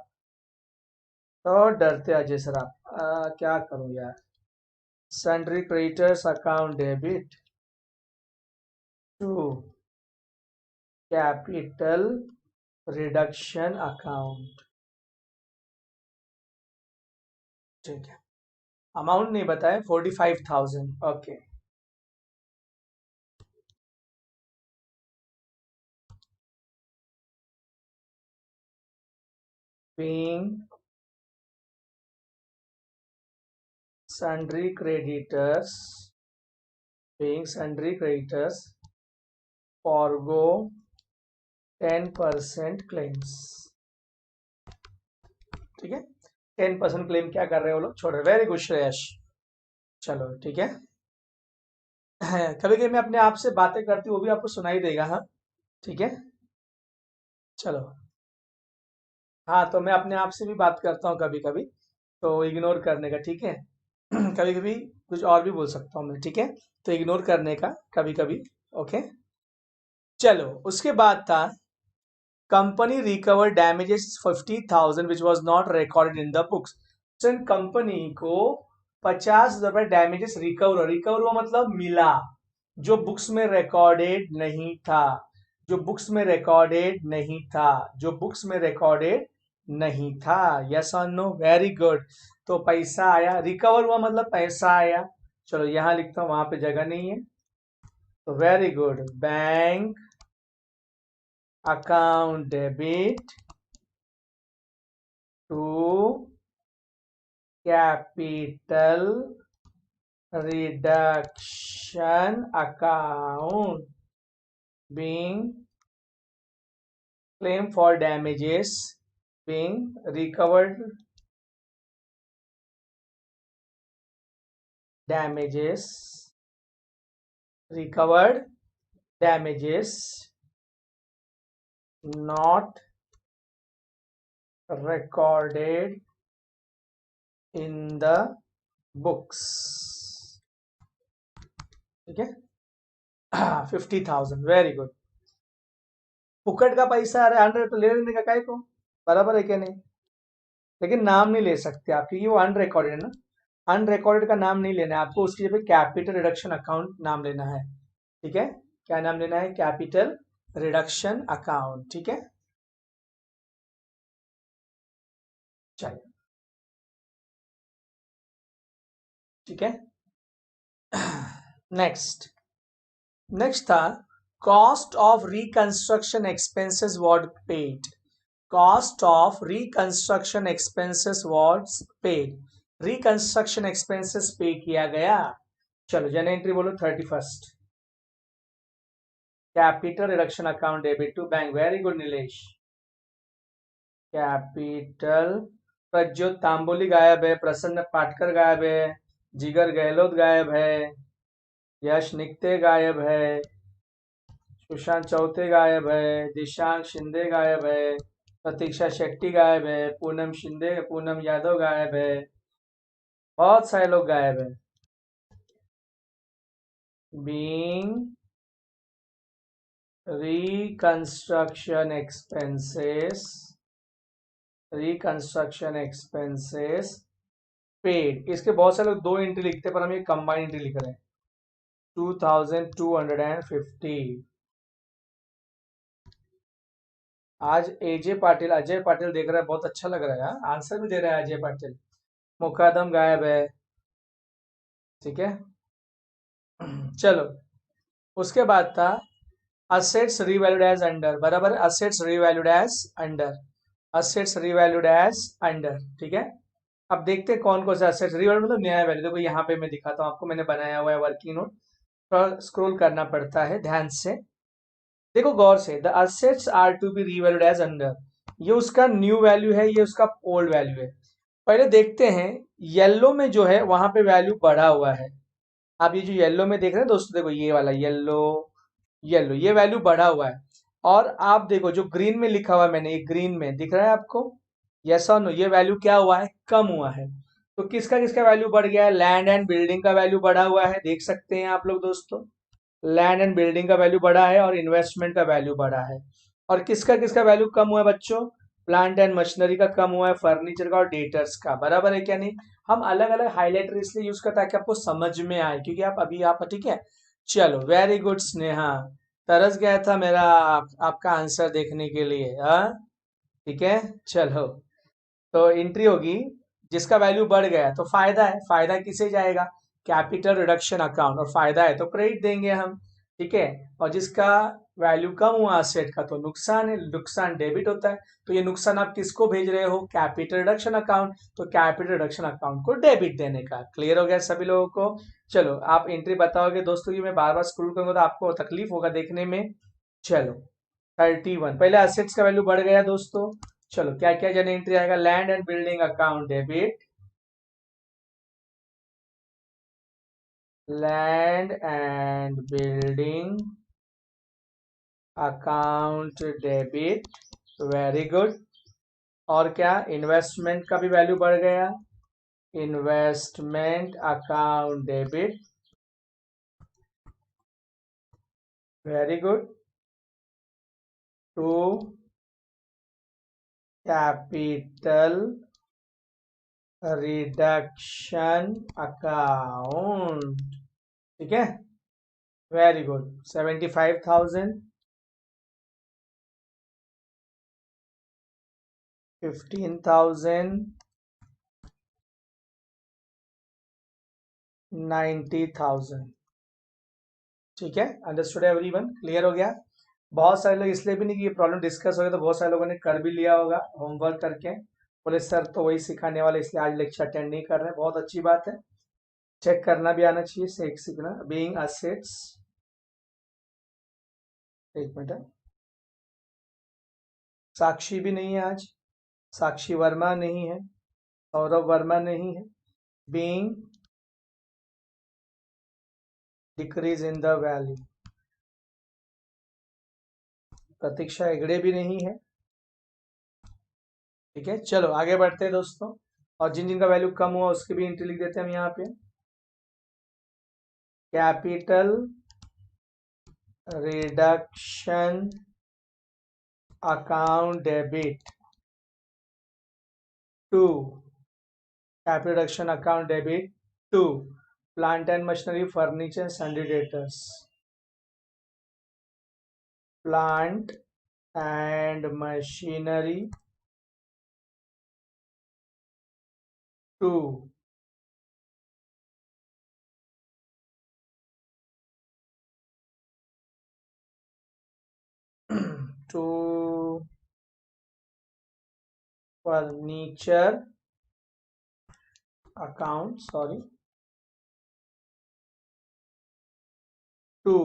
तो डरते अजय सर आप। क्या करूँ यार। Sundry creditors account debit to capital reduction account, ठीक है। अमाउंट नहीं बताए, 45,000। Okay, being sundry creditors, being sundry creditors forgo 10% claims, ठीक है। 10% क्लेम क्या कर रहे हो लोग? छोड़ रहे। Very good Shreyash. चलो, ठीक है। कभी कभी मैं अपने आप से बातें करती हूँ, वो भी आपको सुनाई देगा, हाँ, ठीक है। चलो, हाँ, तो मैं अपने आप से भी बात करता हूँ कभी कभी, तो इग्नोर करने का, ठीक है। कभी कभी कुछ और भी बोल सकता हूँ मैं, ठीक है, तो इग्नोर करने का कभी कभी। ओके, चलो, उसके बाद था company recover damages 50,000 which was not recorded in the books. Company को 50,000 रुपए डैमेजेस रिकवर, रिकवर हुआ मतलब मिला, जो बुक्स में रिकॉर्डेड नहीं था, जो बुक्स में रिकॉर्डेड नहीं था, जो बुक्स में रिकॉर्डेड नहीं था। यस और नो? Very good. तो पैसा आया, रिकवर हुआ मतलब पैसा आया। चलो, यहां लिखता हूं, वहां पे जगह नहीं है, तो very good, bank account debit to capital reduction account being claim for damages being damages recovered damages not recorded in the books. ठीक है, 50,000, वेरी गुड। फुकट का पैसा, अरे 100 तो ले लेने का काय को, बराबर है क्या नहीं? लेकिन नाम नहीं ले सकते आप क्योंकि वो अनरिकॉर्डेड है ना। अनरिकॉर्डेड का नाम नहीं लेना है आपको, उसकी जगह कैपिटल रिडक्शन अकाउंट नाम लेना है। ठीक है, क्या नाम लेना है? Capital reduction account. ठीक है, चलिए, ठीक है। नेक्स्ट नेक्स्ट था cost of reconstruction expenses was paid. Cost of reconstruction expenses was paid. Reconstruction expenses पे किया गया। चलो जन एंट्री बोलो 31st। Capital reduction account debit to bank, very good Nilesh. Capital, Prajyot Tamboli गायब है, प्रसन्न पाटकर गायब है, जिगर गहलोत गायब है, यश निकते गायब है, सुशांत चौथे गायब है, दिशांक शिंदे गायब है, प्रतीक्षा शेट्टी गायब है, पूनम शिंदे, पूनम यादव गायब है, बहुत सारे लोग गायब है। बीइंग रिकंस्ट्रक्शन एक्सपेंसेस पेड, इसके बहुत सारे लोग दो एंट्री लिखते हैं पर हम ये कंबाइंड एंट्री लिख रहे हैं 2250। आज अजय पाटिल देख रहा है, बहुत अच्छा लग रहा है यार, आंसर भी दे रहा है अजय पाटिल। मुकादम गायब है। ठीक है, चलो उसके बाद था असेट्स रीवैल्यूड एज अंडर, बराबर, assets revalued as under, assets revalued as under. ठीक है, अब देखते हैं कौन कौन सा असेट्स रीवैल्यूड मतलब नया वैल्यू। देखो यहाँ पे मैं दिखाता हूँ आपको, मैंने बनाया हुआ है वर्किंग नोट, थोड़ा स्क्रॉल करना पड़ता है ध्यान से। देखो गौर से, the assets are to be revalued as under, ये उसका न्यू वैल्यू है, ये उसका ओल्ड वैल्यू है। पहले देखते हैं येलो में जो है वहां पे वैल्यू बढ़ा हुआ है। आप ये जो येलो में देख रहे हैं दोस्तों, देखो ये वाला येलो, येलो ये वैल्यू बढ़ा हुआ है। और आप देखो जो ग्रीन में लिखा हुआ है, मैंने ये ग्रीन में दिख रहा है आपको, यस और नो, ये वैल्यू क्या हुआ है? कम हुआ है। तो किसका किसका वैल्यू बढ़ गया है? लैंड एंड बिल्डिंग का वैल्यू बढ़ा हुआ है, देख सकते हैं आप लोग दोस्तों। लैंड एंड बिल्डिंग का वैल्यू बढ़ा है और इन्वेस्टमेंट का वैल्यू बढ़ा है। और किसका किसका वैल्यू कम हुआ है बच्चों? प्लांट एंड मशीनरी का कम हुआ है, फर्नीचर का और डेटर्स का, बराबर है क्या नहीं? हम अलग अलग हाईलाइटर इसलिए यूज करते हैं ताकि आपको समझ में आए, क्योंकि आप ठीक है। चलो वेरी गुड स्नेहा, तरस गया था मेरा आपका आंसर देखने के लिए, हाँ ठीक है। चलो, तो एंट्री होगी जिसका वैल्यू बढ़ गया तो फायदा है, फायदा किसे जाएगा? कैपिटल रिडक्शन अकाउंट, और फायदा है तो क्रेडिट देंगे हम। ठीक है, और जिसका वैल्यू कम हुआ असेट का तो नुकसान है, नुकसान डेबिट होता है। तो ये नुकसान आप किसको भेज रहे हो? कैपिटल रिडक्शन अकाउंट, तो कैपिटल रिडक्शन अकाउंट को डेबिट देने का। क्लियर हो गया सभी लोगों को? चलो आप एंट्री बताओगे दोस्तों, कि मैं बार बार स्क्रॉल करूंगा तो आपको तकलीफ होगा देखने में। चलो 31, पहले असेट्स का वैल्यू बढ़ गया दोस्तों। चलो क्या क्या जन एंट्री आएगा? Land and building account debit, land and building account debit, very good. और क्या? इन्वेस्टमेंट का भी वैल्यू बढ़ गया, investment account debit, very good, to capital reduction account. ठीक है, वेरी गुड, 75,000, 15,000, 90,000। ठीक है, अंडरस्टूड एवरीवन, क्लियर हो गया। बहुत सारे लोग इसलिए भी नहीं कि ये प्रॉब्लम डिस्कस हो गया, तो बहुत सारे लोगों ने कर भी लिया होगा होमवर्क करके, बोले सर तो वही सिखाने वाले इसलिए आज लेक्चर अटेंड नहीं कर रहे हैं। बहुत अच्छी बात है, चेक करना भी आना चाहिए, सीखना। बीइंग असेट्स, एक मिनट, साक्षी भी नहीं है आज, साक्षी वर्मा नहीं है, सौरभ वर्मा नहीं है। Being decrease in the value, Pratiksha Hegde भी नहीं है। ठीक है, चलो आगे बढ़ते हैं दोस्तों। और जिन जिन का वैल्यू कम हुआ उसकी भी एंट्री लिख देते हैं हम यहाँ पे। Capital reduction account debit to, capital reduction account debit to plant and machinery furniture sundry debtors, plant and machinery to to furniture account, sorry, to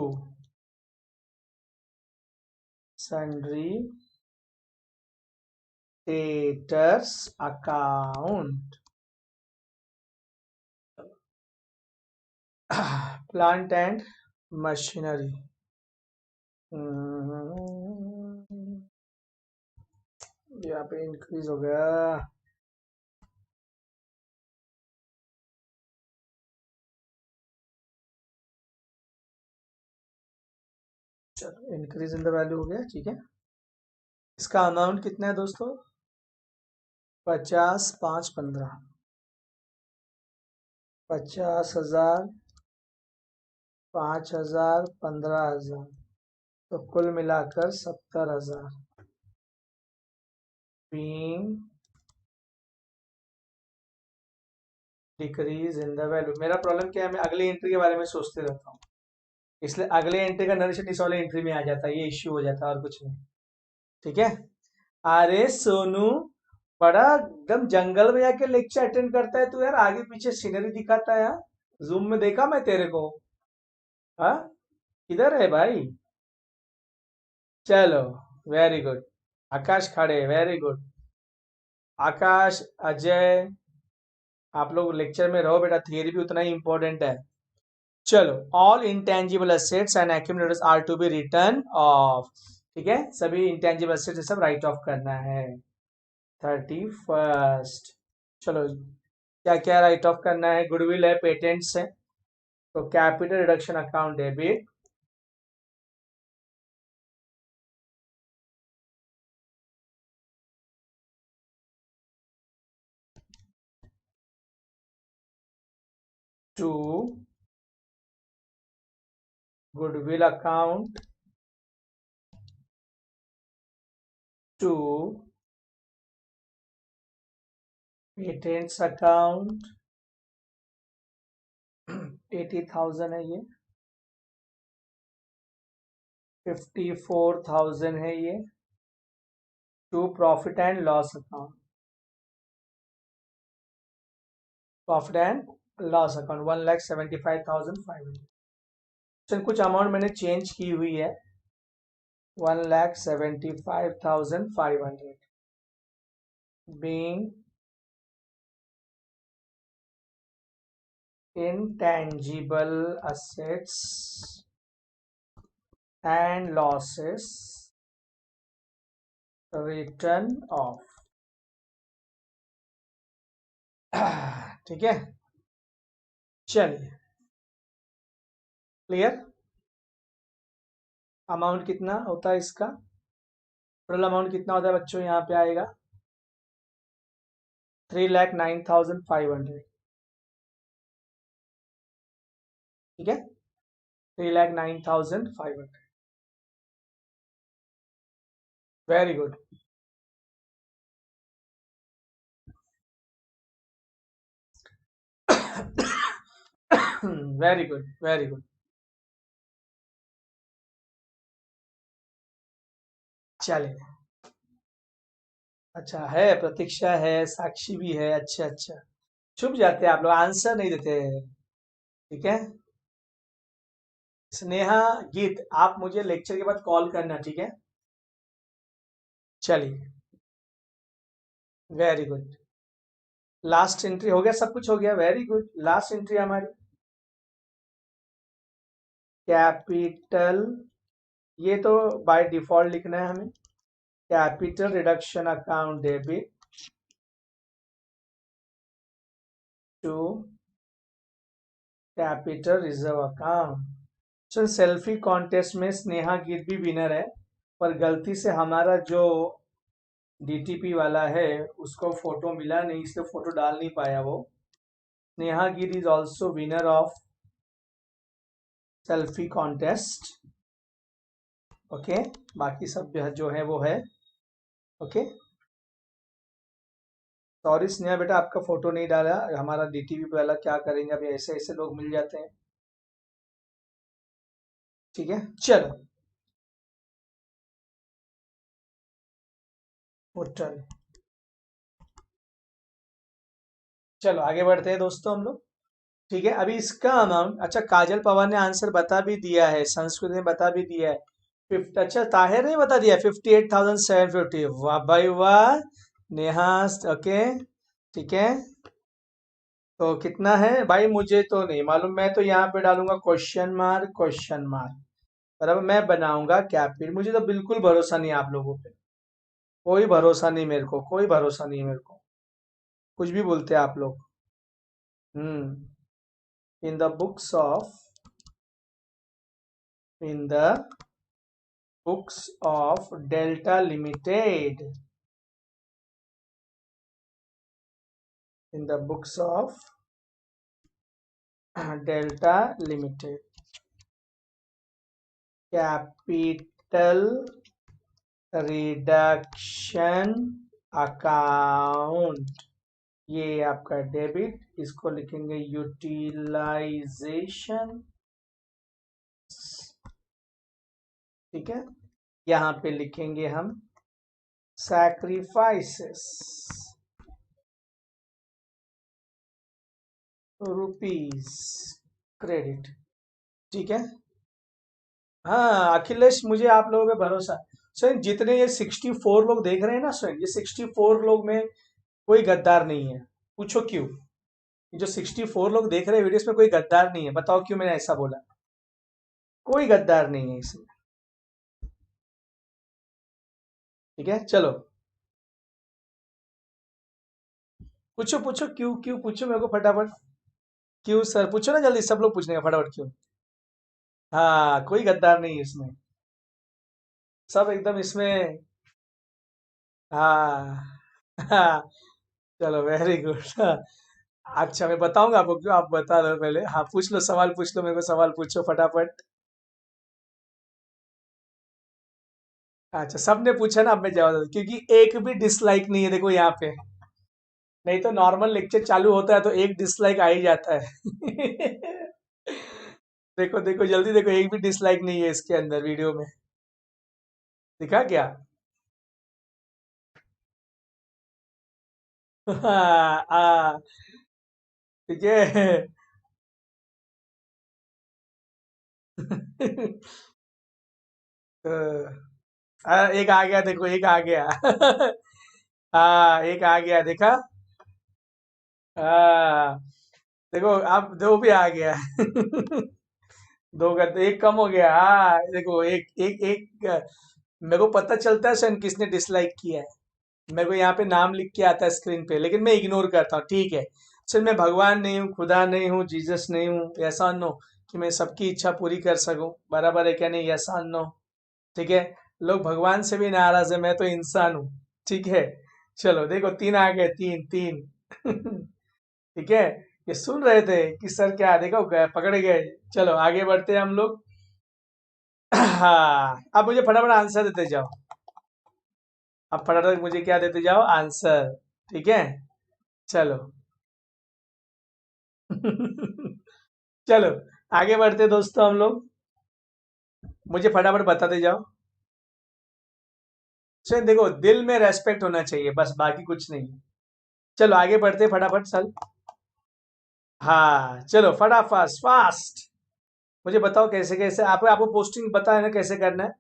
sundry debtors account, plant and machinery। यहाँ पे increase हो गया, चलो increase in the value हो गया, ठीक है। इसका अमाउंट कितना है दोस्तों? 50, 5, 15, 50,000, 5,000, 15,000, तो कुल मिलाकर 70,000। Being decrease in the value, मेरा प्रॉब्लम क्या है, मैं अगली एंट्री के बारे में सोचते रहता हूँ, इसलिए अगले एंट्री का नरेशन इस वाले एंट्री में आ जाता है, ये इश्यू हो जाता है और कुछ नहीं। ठीक है, अरे सोनू, बड़ा एकदम जंगल में जाके लेक्चर अटेंड करता है तू यार, आगे पीछे सीनरी दिखाता है यार, जूम में देखा मैं तेरे को। हाँ, किधर है भाई? चलो, वेरी गुड। आकाश खड़े, वेरी गुड। आकाश, अजय, आप लोग लेक्चर में रहो बेटा, थियरी भी उतना ही इंपॉर्टेंट है। चलो, all intangible assets and accumulators are to be written off. ठीक है, सभी इंटेंजिबल एसेट्स सब राइट ऑफ करना है 31st। चलो, क्या क्या राइट ऑफ करना है? गुडविल है, पेटेंट्स है, तो capital reduction account debit to goodwill account to patents account, 80,000 है ये, 54,000 है ये, to profit and loss account, profit and loss account 1,75,500। कुछ अमाउंट मैंने चेंज की हुई है, 1,75,500 being intangible assets and losses written off। ठीक है, चलिए, क्लियर। अमाउंट कितना होता है इसका? टोटल अमाउंट कितना होता है बच्चों? यहाँ पे आएगा 3,09,500। ठीक है, 3,09,500। Very good. Very good, very good. चलिए। अच्छा है, प्रतीक्षा है, साक्षी भी है। अच्छा अच्छा, छुप जाते हैं आप लोग, आंसर नहीं देते। ठीक है। स्नेहा, गीत, आप मुझे लेक्चर के बाद कॉल करना, ठीक है। चलिए, वेरी गुड। लास्ट एंट्री हो गया, सब कुछ हो गया, वेरी गुड। लास्ट एंट्री हमारी कैपिटल, ये तो बाय डिफॉल्ट लिखना है हमें। Capital reduction account debit to capital reserve account. Sir, selfie contest में स्नेहा गिर भी विनर है, पर गलती से हमारा जो डीटीपी वाला है उसको फोटो मिला नहीं, इसलिए फोटो डाल नहीं पाया वो। स्नेहा गिर is also winner of selfie contest. Okay, बाकी सब जो है वो है। ओके, सॉरी स्नेहा बेटा, आपका फोटो नहीं डाला हमारा डीटीपी वाला, क्या करेंगे अभी, ऐसे ऐसे लोग मिल जाते हैं। ठीक है, चलो। होटल, चलो आगे बढ़ते हैं दोस्तों हम लोग। ठीक है, अभी इसका अमाउंट, अच्छा काजल पवार ने आंसर बता भी दिया है, संस्कृत ने बता भी दिया है। अच्छा, ताहिर ने बता दिया 58,750। वाह भाई वाह। नेहा, ओके, ठीक है। तो कितना है भाई, मुझे तो नहीं मालूम, मैं तो यहाँ पे डालूंगा क्वेश्चन मार्क, क्वेश्चन मार्क। और अब मैं बनाऊंगा कैपिटल, मुझे तो बिल्कुल भरोसा नहीं है आप लोगों पे। कोई भरोसा नहीं मेरे को, कोई भरोसा नहीं है मेरे को। कुछ भी बोलते हैं आप लोग। इन the books of, in the books of Delta limited, in the books of Delta limited, capital reduction account, ये आपका डेबिट, इसको लिखेंगे यूटिलाइजेशन। ठीक है, यहाँ पे लिखेंगे हम सैक्रिफाइसेस रुपीज क्रेडिट। ठीक है। हाँ अखिलेश, मुझे आप लोगों पे भरोसा है। स्वयं जितने ये 64 लोग देख रहे हैं ना, स्वयं ये 64 लोग में कोई गद्दार नहीं है। पूछो क्यों। ये जो 64 लोग देख रहे हैं वीडियोस में, कोई गद्दार नहीं है, बताओ क्यों मैंने ऐसा बोला। कोई गद्दार नहीं है इसमें। ठीक है, चलो। पूछो पूछो, क्यों क्यों पूछो मेरे को फटाफट। क्यों सर, पूछो ना जल्दी, सब लोग पूछने का फटाफट क्यों। हाँ, कोई गद्दार नहीं है इसमें। सब एकदम इसमें। हाँ हाँ, चलो वेरी गुड। अच्छा, मैं बताऊंगा आपको क्यों, आप बता दो पहले। हाँ पूछ लो, सवाल पूछ लो, मेरे को सवाल पूछो फटाफट। अच्छा, सबने पूछा ना, अब मैं जवाब दूं, क्योंकि एक भी डिसलाइक नहीं है देखो यहाँ पे। नहीं तो नॉर्मल लेक्चर चालू होता है तो एक डिसलाइक आ ही जाता है। देखो देखो जल्दी देखो, एक भी डिसलाइक नहीं है इसके अंदर वीडियो में। दिखा क्या? हाँ हाँ, ठीक है। एक आ गया देखो, एक आ गया। हाँ, एक आ गया देखा। हाँ, देखो अब दो भी आ गया। दो का तो एक कम हो गया। हाँ देखो, एक एक एक मेरे को पता चलता है सन किसने डिसलाइक किया है। मेरे को यहाँ पे नाम लिख के आता है स्क्रीन पे, लेकिन मैं इग्नोर करता हूँ। ठीक है, सर मैं भगवान नहीं हूँ, खुदा नहीं हूँ, जीसस नहीं हूँ, ऐसा नो कि मैं सबकी इच्छा पूरी कर सकूं। बराबर है क्या नहीं, ऐसा नो। ठीक है, लोग भगवान से भी नाराज है, मैं तो इंसान हूँ। ठीक है, चलो देखो, तीन आ गए, तीन तीन। ठीक है, ये सुन रहे थे कि सर क्या, देखो गए, पकड़ गए। चलो आगे बढ़ते हैं हम लोग। हाँ, अब मुझे फटाफट आंसर देते जाओ। अब फटाफट मुझे क्या देते जाओ, आंसर। ठीक है, चलो। चलो आगे बढ़ते हैं दोस्तों हम लोग। मुझे फटाफट बताते जाओ। चलो देखो, दिल में रेस्पेक्ट होना चाहिए बस, बाकी कुछ नहीं। चलो आगे बढ़ते फटाफट चल। हाँ चलो फटाफट फास्ट। मुझे बताओ कैसे कैसे आपको पोस्टिंग पता है ना कैसे करना है।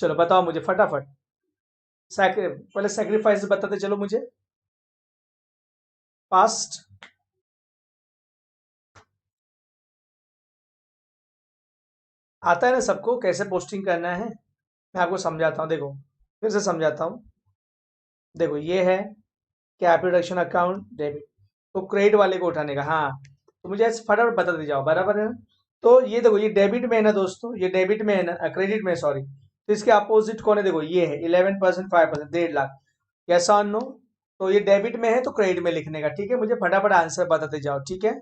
चलो बताओ मुझे फटाफट। पहले सेक्रीफाइस बताते चलो मुझे। फास्ट। आता है ना सबको कैसे पोस्टिंग करना है। मैं आपको समझाता हूँ, देखो फिर से समझाता हूँ। देखो ये है कैपिटल रिडक्शन अकाउंट डेबिट, तो क्रेडिट वाले को उठाने का। हाँ तो मुझे ऐसे फटाफट बता दे जाओ, बराबर है ना। तो ये देखो ये डेबिट में है ना दोस्तों, ये डेबिट में है ना, क्रेडिट में सॉरी। तो इसके अपोजिट कौन है, देखो ये है 11%, 5%, 1.5 लाख। यस और नो। तो ये डेबिट में है तो क्रेडिट में लिखने का, ठीक है। मुझे फटाफट आंसर बताते जाओ, ठीक है।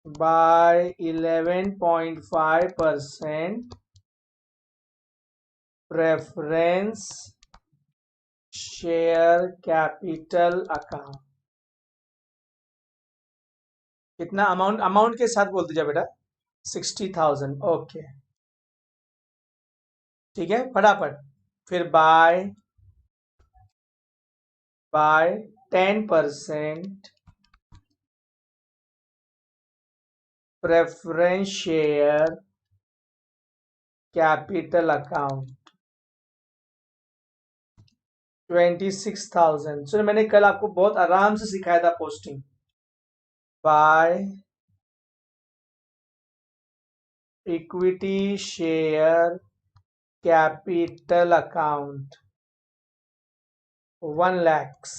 By 11.5% preference share capital account. कितना अमाउंट, अमाउंट के साथ बोलते जाओ बेटा। 60,000, ओके। ठीक है फटाफट। फिर by 10% preference share capital account. 26,000। So मैंने कल आपको बहुत आराम से सिखाया था posting. By equity share capital account 1 lakhs।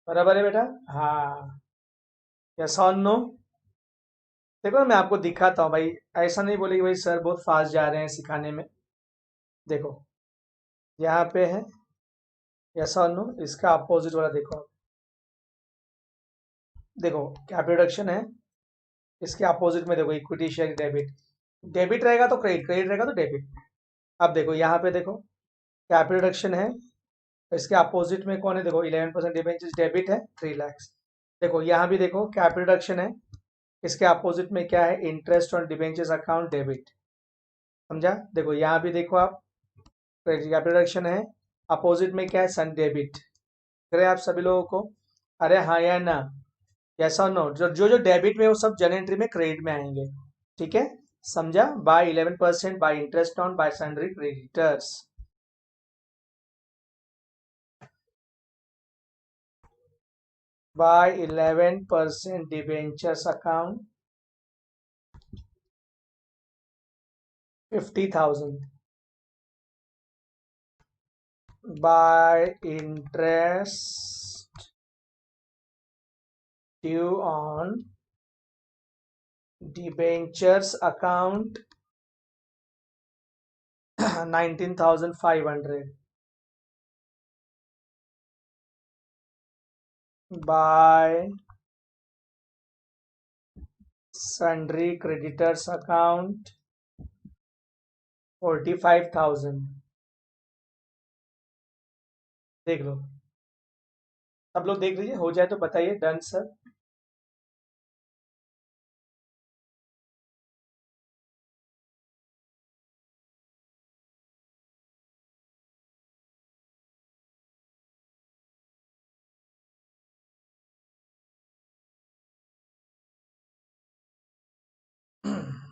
बराबर है बेटा। हाँ यस और नो। देखो ना मैं आपको दिखाता हूँ भाई, ऐसा नहीं बोले कि भाई सर बहुत फास्ट जा रहे हैं सिखाने में। देखो यहाँ पे है यस और नो, इसका अपोजिट वाला देखो। देखो कैपिटल रिडक्शन है, इसके अपोजिट में देखो इक्विटी शेयर डेबिट। डेबिट रहेगा तो क्रेडिट, क्रेडिट रहेगा तो डेबिट। अब देखो यहाँ पे देखो कैपिटल रिडक्शन है, इसके अपोजिट में कौन है, देखो 11% डिबेंचर्स डेबिट है 3 lakhs। देखो यहाँ भी देखो कैपिटल रिडक्शन है, इसके अपोजिट में क्या है, interest on debentures account debit. समझा। देखो यहाँ भी देखो आप, कैपिटल रिडक्शन है, अपोजिट में क्या है, सन डेबिट। करे आप सभी लोगों को, अरे हाँ या ना, यस और नो। जो जो डेबिट में है, वो सब जर्नल एंट्री में क्रेडिट में आएंगे, ठीक है। समझा। By 11% by interest on by sundry creditors. By 11% debentures account 50,000। By interest due on debentures account 19,500। by sundry creditors account 45,000। देख लो, सब लोग देख लीजिए, हो जाए तो बताइए डन सर।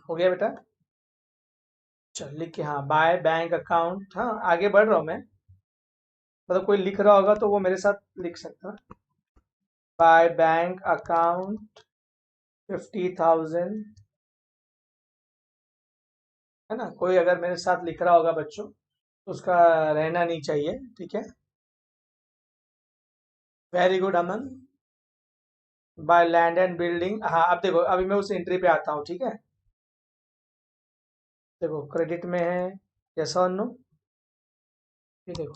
हो गया बेटा। चल लिख के, हाँ बाय बैंक अकाउंट, हाँ आगे बढ़ रहा हूँ मैं। मतलब कोई लिख रहा होगा तो वो मेरे साथ लिख सकता है। बाय बैंक अकाउंट 50,000, है ना। कोई अगर मेरे साथ लिख रहा होगा बच्चों तो उसका रहना नहीं चाहिए, ठीक है। Very good Aman. By land and building, हाँ अब देखो अभी मैं उस एंट्री पे आता हूँ, ठीक है। देखो क्रेडिट में है, यस और नो। ये देखो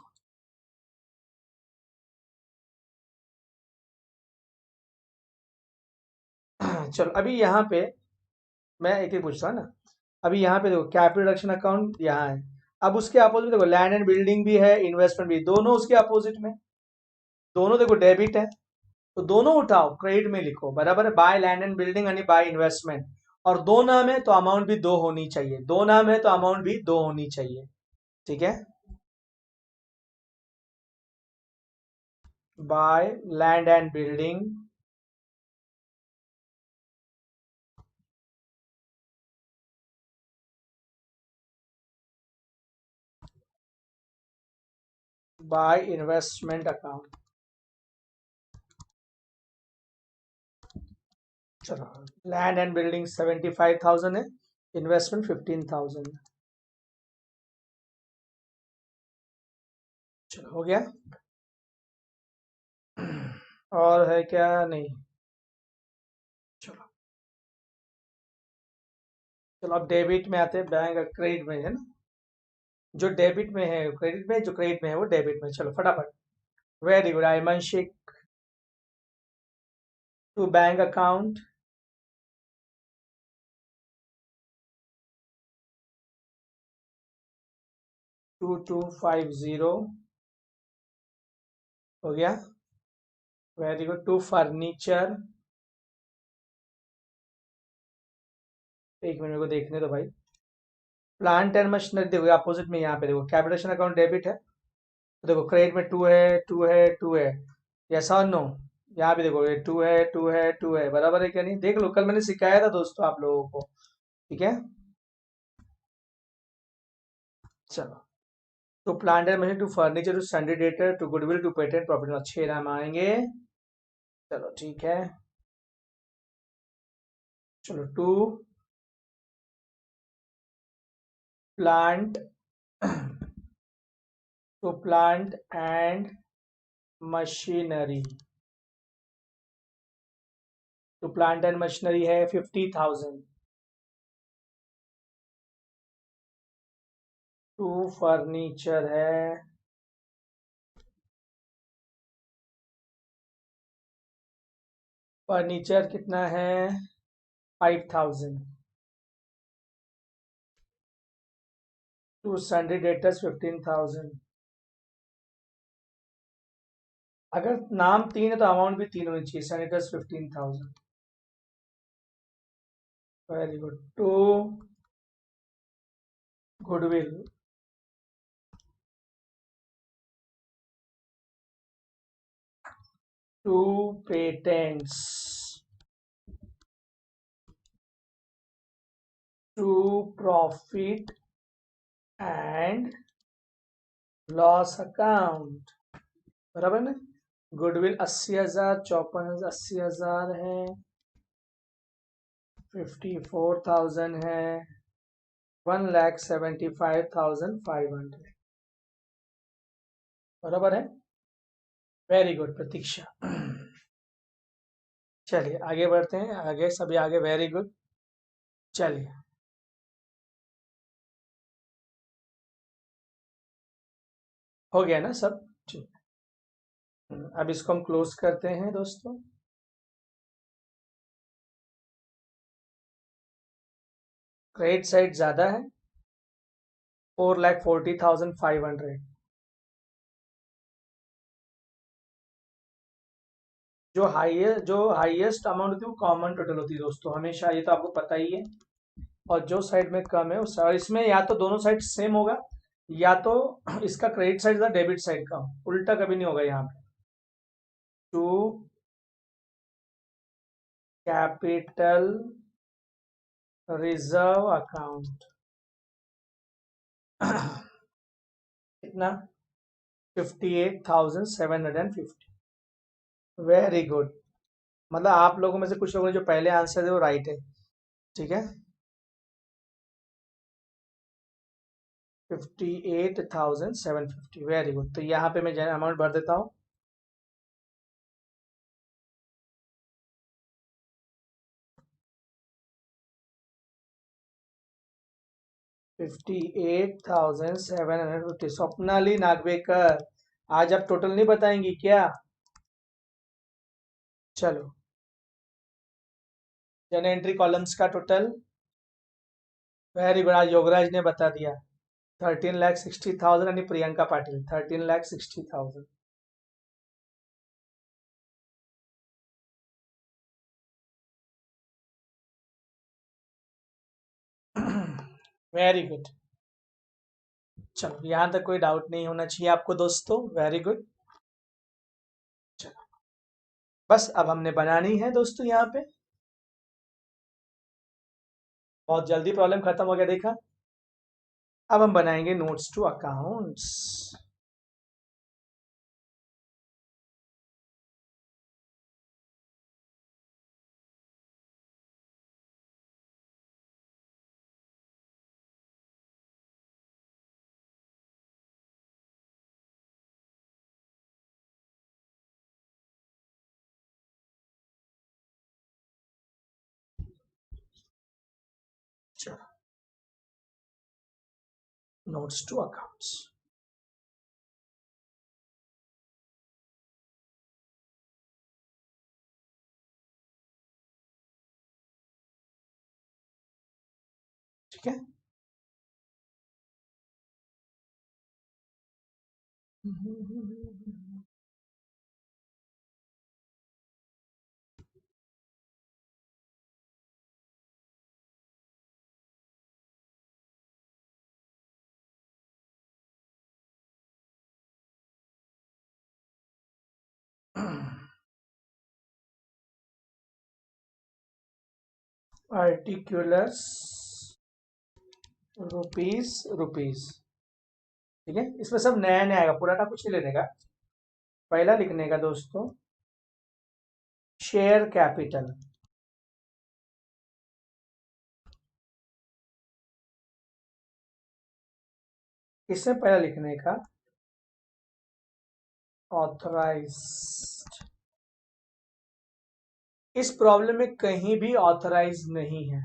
चलो अभी यहाँ पे मैं एक ही पूछता हूँ ना। अभी यहाँ पे देखो कैपिटल रिडक्शन अकाउंट यहाँ है। अब उसके अपोजिट देखो लैंड एंड बिल्डिंग भी है, इन्वेस्टमेंट भी, दोनों उसके अपोजिट में। दोनों देखो डेबिट है, तो दोनों उठाओ क्रेडिट में लिखो, बराबर है। बाय लैंड एंड बिल्डिंग यानी बाय इन्वेस्टमेंट, और दो नाम है तो अमाउंट भी दो होनी चाहिए, दो नाम है तो अमाउंट भी दो होनी चाहिए। ठीक है। By land and building by investment account. चलो, लैंड एंड बिल्डिंग 75,000 है, इन्वेस्टमेंट 15,000। चलो हो गया। और है क्या? नहीं। चलो, चलो अब डेबिट में आते हैं, बैंक क्रेडिट में है ना, जो डेबिट में है क्रेडिट में, जो क्रेडिट में है वो डेबिट में। चलो फटाफट। वेरी गुड आयमनशिक, टू बैंक अकाउंट 2250 हो गया। Very good. टू फर्नीचर, एक मिनट को देखने दो भाई। प्लांट एंड मशीनरी देखो अपोजिट में, यहाँ पे देखो कैपिटेशन अकाउंट डेबिट है, तो देखो क्रेडिट में टू है, टू है, टू है। यस और नो? यहाँ पे देखो ये टू है, टू है, टू है, बराबर है क्या? नहीं, देख लो, कल मैंने सिखाया था दोस्तों आप लोगों को। ठीक है। चलो, to plant and machine, to furniture, to sundry debtor, to goodwill, to patent property, अच्छे नाम आएंगे। चलो ठीक है। चलो, to plant to plant and machinery, to plant and machinery है 50,000। टू फर्नीचर है, फर्नीचर कितना है? 5,000। To sundry debtors 15,000। अगर नाम तीन है तो अमाउंट भी तीन होनी चाहिए, सैनिटर्स 15,000। Very good. To goodwill, to patents, to profit and loss account, बराबर ना? गुडविल 80,000, 54,000, 80,000 है, 54,000 है, 1,75,500, बराबर है। वेरी गुड प्रतीक्षा। चलिए आगे बढ़ते हैं, आगे सभी आगे। Very good. चलिए, हो गया ना सब? ठीक। अब इसको हम क्लोज करते हैं दोस्तों। क्रेडिट साइड ज्यादा है, 4,40,500। जो हाईएस्ट अमाउंट होती है वो कॉमन टोटल होती है दोस्तों, हमेशा, ये तो आपको पता ही है। और जो साइड में कम है उस, और इसमें या तो दोनों साइड सेम होगा, या तो इसका क्रेडिट साइड था डेबिट साइड का, उल्टा कभी नहीं होगा यहाँ पे। टू कैपिटल रिजर्व अकाउंट कितना? 58,750। Very good. मतलब आप लोगों में से कुछ लोगों ने जो पहले आंसर दिया वो राइट है। ठीक है। 58,750, वेरी गुड। तो यहाँ पे मैं अमाउंट भर देता हूँ। $58,750। स्वप्नाली नागवेकर, आज आप टोटल नहीं बताएंगी क्या? चलो, जन एंट्री कॉलम्स का टोटल। वेरी गुड, आज योगराज ने बता दिया। 13,60,000 यानी प्रियंका पाटिल 13,60,000। Very good. चलो यहाँ तक कोई डाउट नहीं होना चाहिए आपको दोस्तों, वेरी गुड। चलो बस अब हमने बनानी है दोस्तों यहाँ पे, बहुत जल्दी प्रॉब्लम खत्म हो गया देखा। अब हम बनाएंगे नोट्स टू अकाउंट्स। चलो नोट्स टू अकाउंट्स। ठीक है। Particulars rupees rupees. ठीक है, इसमें सब नया नया आएगा, पुराना कुछ नहीं लेने का। पहला लिखने का दोस्तों शेयर कैपिटल। इसमें पहला लिखने का ऑथराइज्ड। इस प्रॉब्लम में कहीं भी ऑथराइज नहीं है,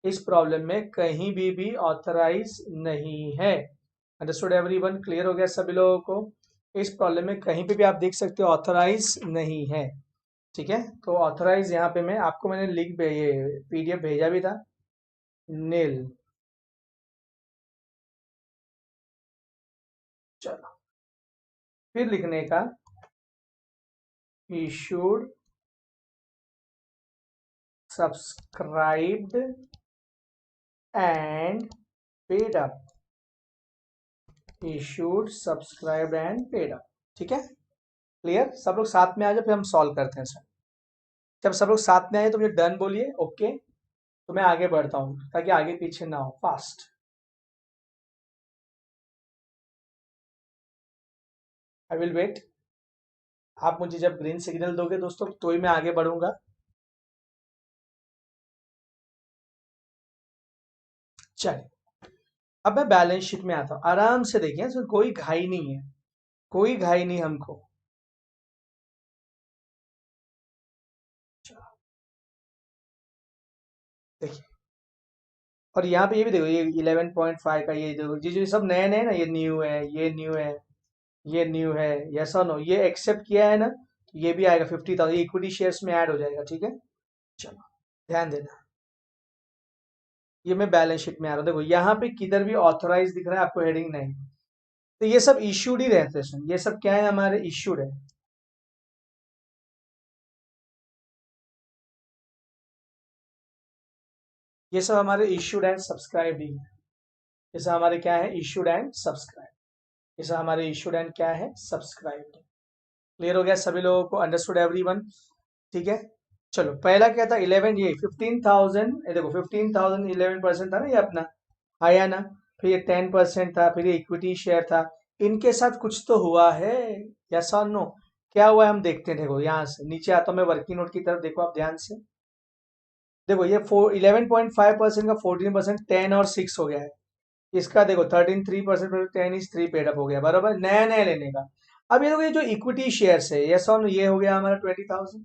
इस प्रॉब्लम में कहीं भी ऑथराइज नहीं है। अंडरस्टूड एवरीवन, क्लियर हो गया सभी लोगों को। इस प्रॉब्लम में कहीं पे भी आप देख सकते हो ऑथराइज नहीं है। ठीक है, तो ऑथराइज यहाँ पे मैंने लिंक पे ये पीडीएफ भेजा भी था, नील। चलो फिर लिखने का issued subscribed and paid up. Issued subscribed and paid up. ठीक है, क्लियर। सब लोग साथ में आ जाओ, फिर हम सॉल्व करते हैं सर। जब सब लोग साथ में आए तो मुझे डन बोलिए, ओके। तो मैं आगे बढ़ता हूँ ताकि आगे पीछे ना हो, फास्ट। I will wait. आप मुझे जब ग्रीन सिग्नल दोगे दोस्तों तो ही मैं आगे बढ़ूंगा। चलिए अब मैं बैलेंस शीट में आता हूँ, आराम से देखिए, इसमें कोई घाई नहीं है, कोई घाई नहीं हमको। देखिए, और यहाँ पे ये भी देखो, ये 11.5 का, ये देखो जो सब नए नए ना, ये न्यू है, ये न्यू है, ये न्यू है, यस और नो, ये एक्सेप्ट किया है ना, तो ये भी आएगा 50,000 इक्विटी शेयर्स में ऐड हो जाएगा। ठीक है, चलो ध्यान देना। ये मैं बैलेंस शीट में आ रहा हूँ, देखो यहाँ पे किधर भी ऑथराइज दिख रहा है आपको, हेडिंग नहीं। तो ये सब इश्यूड ही रहते हैं, ये सब क्या है, हमारे इश्यूड है। ये सब हमारे इश्यूड एंड सब्सक्राइब ही है। ये सब हमारे क्या है, इश्यूड एंड सब्सक्राइब। ये सब हमारे इश्यूड एंड क्या है, सब्सक्राइब। क्लियर हो गया सभी लोगों को, अंडरस्टूड एवरीवन। ठीक है, चलो पहला क्या था, 11, ये 15,000, ये देखो 15,000 11% था ना ये अपना, आया ना। फिर ये 10% था, फिर ये इक्विटी शेयर था। इनके साथ कुछ तो हुआ है, यस और नो। क्या हुआ है हम देखते हैं, देखो यहाँ से नीचे आता हूँ मैं वर्किंग नोट की तरफ, देखो आप ध्यान से। देखो ये 11.5% का 14%, 10 और 6 हो गया है। इसका देखो 13 3%, 10 is 3 पेड अप हो गया, बराबर, नया नया लेने का। अब ये देखो, ये जो इक्विटी शेयर्स है, यस और नो, ये हो गया हमारा 20,000।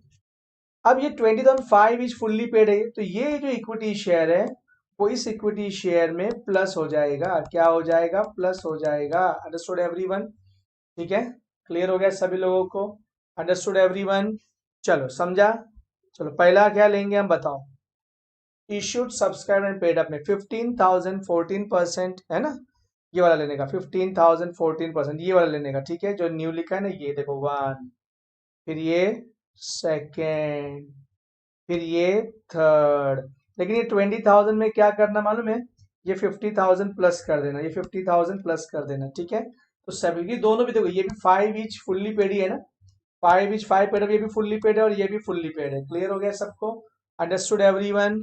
अब ये 20,500 इज फुल्ली पेड है, तो ये जो इक्विटी शेयर है वो इस इक्विटी शेयर में प्लस हो जाएगा, क्या हो जाएगा, प्लस हो जाएगा। अंडरस्टूड एवरीवन, ठीक है, क्लियर हो गया सभी लोगों को, अंडरस्टूड एवरीवन। चलो समझा। चलो पहला क्या लेंगे हम बताओ, issued subscribe and paid up में 15,000 14% है ना, ये वाला लेने का 15,000 14%, ये वाला लेने का। ठीक है, जो न्यू लिखा है ना, ये देखो 1, फिर ये सेकेंड, फिर ये थर्ड। लेकिन ये 20,000 में क्या करना मालूम है, ये 50,000 प्लस कर देना, ये 50,000 प्लस कर देना, ठीक है। तो सभी की दोनों भी देखो, ये भी 5 ईच फुल्ली पेड ही है ना, 5 ईच 5 पेड, ये भी फुल्ली पेड है और ये भी फुल्ली पेड है। क्लियर हो गया सबको? Understood everyone?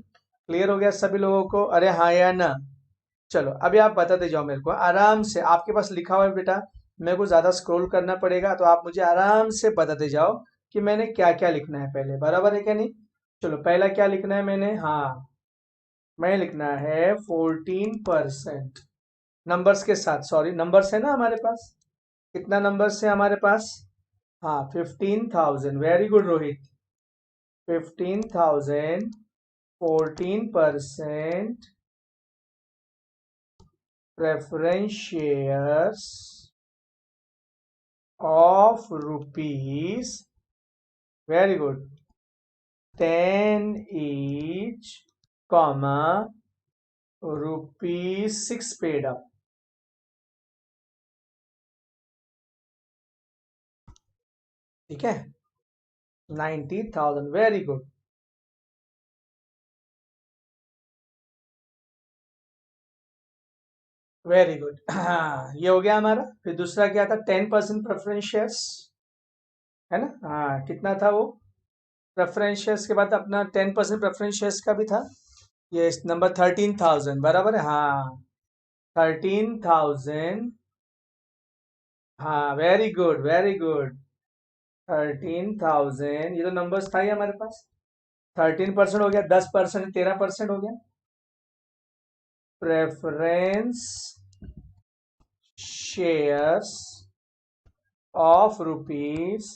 क्लियर हो गया सभी लोगों को? अरे हाँ या ना? चलो अभी आप बताते जाओ मेरे को आराम से, आपके पास लिखा हुआ है बेटा, मेरे को ज्यादा स्क्रॉल करना पड़ेगा, तो आप मुझे आराम से बताते जाओ कि मैंने क्या क्या लिखना है पहले, बराबर है क्या नहीं? चलो पहला क्या लिखना है मैंने, हाँ मैं लिखना है 14% नंबर्स के साथ, सॉरी नंबर्स है ना हमारे पास, कितना नंबर्स है हमारे पास, हाँ 15,000, very good Rohit, 15,000, 14% preference shares of rupees, very good, 10 each, comma, rupees 6 paid up, ठीक है, 90,000, वेरी गुड, वेरी गुड। हाँ ये हो गया हमारा। फिर दूसरा क्या था, 10% प्रेफरेंस शेयर्स, है ना, हाँ कितना था वो, प्रेफरेंस शेयर्स के बाद अपना 10% प्रेफरेंस शेयर्स का भी था, ये नंबर 13,000, बराबर है, हाँ 13,000, हाँ वेरी गुड वेरी गुड, 13,000, ये तो नंबर्स था ही हमारे पास, 13% हो गया, 10% 13% हो गया, preference shares of rupees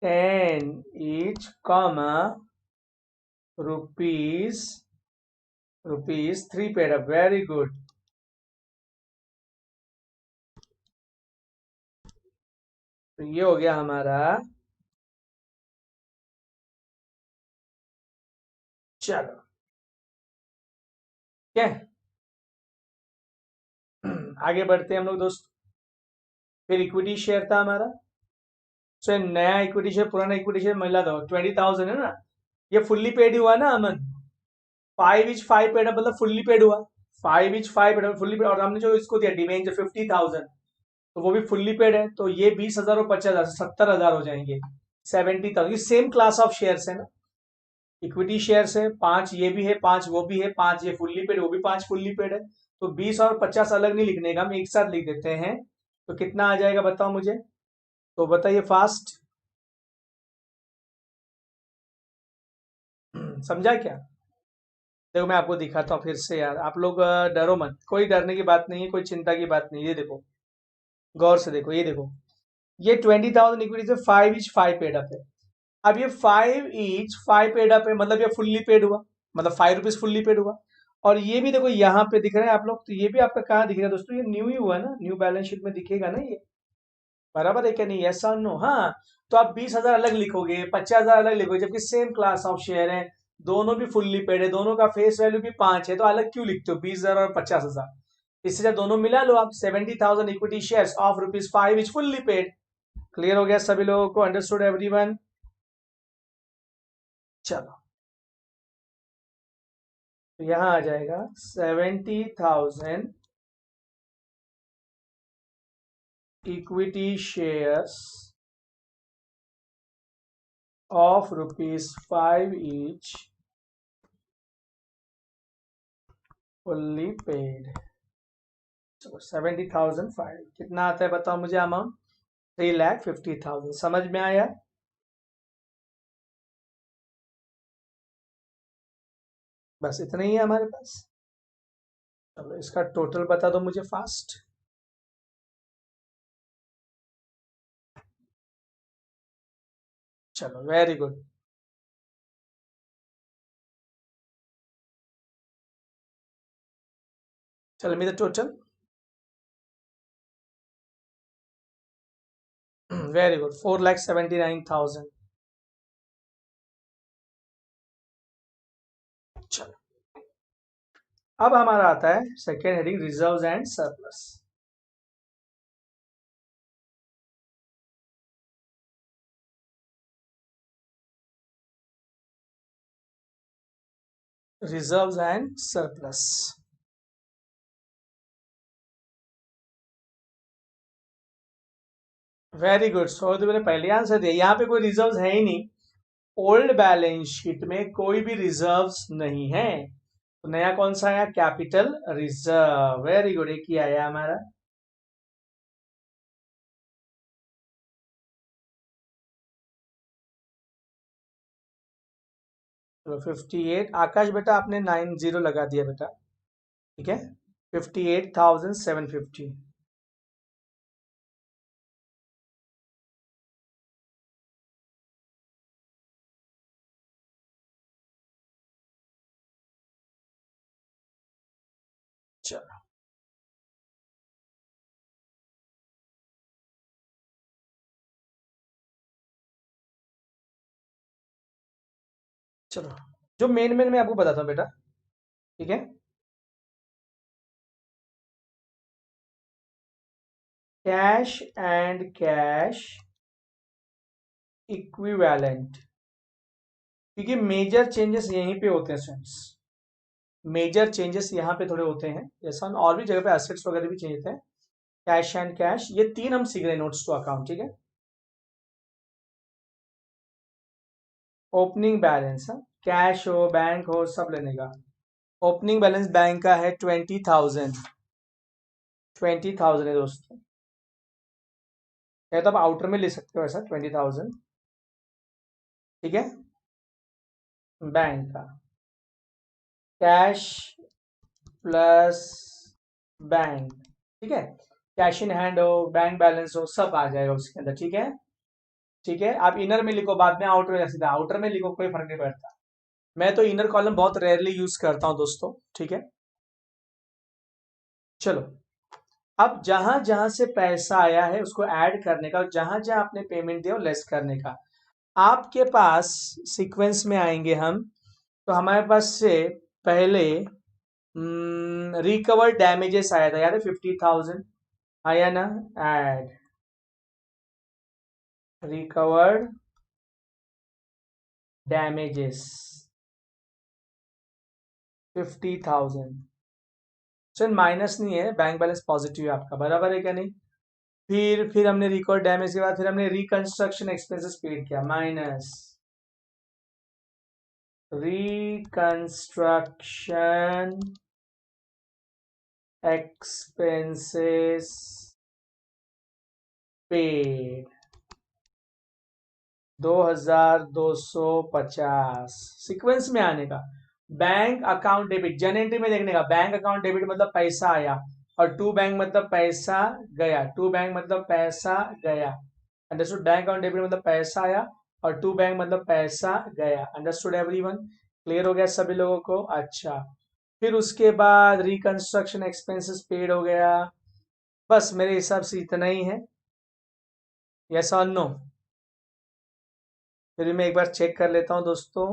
10 each, comma rupees rupees 3 paid up, very good. तो ये हो गया हमारा, चलो क्या है? आगे बढ़ते हैं हम लोग दोस्त। फिर इक्विटी शेयर था हमारा, सो नया इक्विटी शेयर पुराना इक्विटी शेयर मिला दो, 20,000 है ना, ये फुल्ली पेड हुआ ना अमन, 5 each 5 पेड मतलब फुल्ली पेड हुआ, 5 each 5 पेड फुल्ली पेड, और हमने जो इसको दिया डिमेंजर 50,000, तो वो भी फुल्ली पेड है, तो ये 20,000 और 50,000, 70,000 हो जाएंगे, 70,000, ये सेम क्लास ऑफ शेयर्स है ना, इक्विटी शेयर्स है, 5 ये भी है, 5 वो भी है, 5 ये फुल्ली पेड, वो भी 5 फुल्ली पेड है, तो 20 और 50 अलग नहीं लिखने का, हम एक साथ लिख देते हैं, तो कितना आ जाएगा बताओ मुझे, तो बताइए फास्ट। समझा क्या? देखो मैं आपको दिखाता हूँ फिर से यार, आप लोग डरो मत, कोई डरने की बात नहीं है, कोई चिंता की बात नहीं है, ये देखो गौर से देखो, ये देखो, ये 20,000 इक्विटी से 5 each 5 पेड अप है, अब ये 5 each 5 पेड अप है, मतलब ये फुल्ली पेड हुआ, मतलब 5 रुपीज फुल्ली पेड हुआ, और ये भी देखो यहाँ पे दिख रहा है आप लोग, तो ये भी आपका कहाँ दिख रहा है दोस्तों, ये न्यू ही हुआ ना, न्यू बैलेंस शीट में दिखेगा ना ये, बराबर है क्या नहीं, यस और नो, हाँ। तो आप 20,000 अलग लिखोगे, 50,000 अलग लिखोगे, जबकि सेम क्लास ऑफ शेयर है, दोनों भी फुल्ली पेड है, दोनों का फेस वैल्यू भी 5 है, तो अलग क्यों लिखते हो 20,000 और 50,000, इससे जब दोनों मिला लो आप, 70,000 equity shares of rupees 5 is fully paid. Clear हो गया सभी लोगों को? Understood everyone? चलो तो यहाँ आ जाएगा 70,000 equity shares of rupees 5 each fully paid. चलो 70,005 कितना आता है बताओ मुझे अमाउंट, 3,50,000, समझ में आया? बस इतना ही है हमारे पास। चलो इसका टोटल बता दो मुझे फास्ट। चलो वेरी गुड, चलो मी द टोटल, वेरी गुड, 4,79,000। चलो अब हमारा आता है second heading, reserves and surplus. Reserves and surplus, very good. So तो मैंने पहले आंसर दिया, यहाँ पे कोई रिजर्व्स है ही नहीं। ओल्ड बैलेंस शीट में कोई भी रिजर्व्स नहीं है, तो नया कौन सा आया? Capital reserve. वेरी गुड, एक ही आया हमारा। चलो 58। आकाश बेटा आपने 90 लगा दिया बेटा, ठीक है। 58,750। चलो चलो, जो मेन मेन मैं आपको बताता हूँ बेटा, ठीक है। कैश एंड कैश इक्विवेलेंट, क्योंकि मेजर चेंजेस यहीं पे होते हैं स्टूडेंट्स। मेजर चेंजेस यहाँ पे थोड़े होते हैं, जैसा हम और भी जगह पे एसेट्स वगैरह भी चेंज होते हैं। कैश एंड कैश, ये तीन हम सीख रहे हैं, नोट्स टू अकाउंट, ठीक है। ओपनिंग बैलेंस, कैश हो बैंक हो सब लेने का। ओपनिंग बैलेंस बैंक का है 20,000। 20,000 है दोस्तों, या तो आप आउटर में ले सकते हो ऐसा 20,000, ठीक है। बैंक का कैश प्लस बैंक, ठीक है। कैश इन हैंड हो बैंक बैलेंस हो सब आ जाएगा उसके अंदर, ठीक है। ठीक है, आप इनर में लिखो, बाद में आउटर में, सीधा आउटर में लिखो, कोई फर्क नहीं पड़ता। मैं तो इनर कॉलम बहुत रेयरली यूज करता हूं दोस्तों, ठीक है। चलो, अब जहां जहां से पैसा आया है उसको ऐड करने का, और जहां जहां आपने पेमेंट दिया वो लेस करने का। आपके पास सीक्वेंस में आएंगे हम, तो हमारे पास से पहले रिकवर डैमेजेस आया था, याद है 50,000 आया ना। Add recovered damages 50,000। Sir minus नहीं है, बैंक बैलेंस पॉजिटिव है आपका, बराबर है क्या नहीं। फिर हमने रिकॉर्ड डैमेज के बाद फिर हमने रिकंस्ट्रक्शन एक्सपेंसेस पेड किया, minus reconstruction expenses paid 2,250। Sequence में आने का, बैंक अकाउंट डेबिट, जन एंट्री में देखने का, बैंक अकाउंट डेबिट मतलब पैसा आया, और टू बैंक मतलब पैसा गया, टू बैंक मतलब पैसा गया। अंडरस्टूड, बैंक अकाउंट डेबिट मतलब पैसा आया, और टू बैंक मतलब पैसा गया। अंडरस्टूड एवरीवन, क्लियर हो गया सभी लोगों को? अच्छा, फिर उसके बाद रिकंस्ट्रक्शन एक्सपेंसेस पेड हो गया। बस मेरे हिसाब से इतना ही है, यस और नो। फिर मैं एक बार चेक कर लेता हूँ दोस्तों।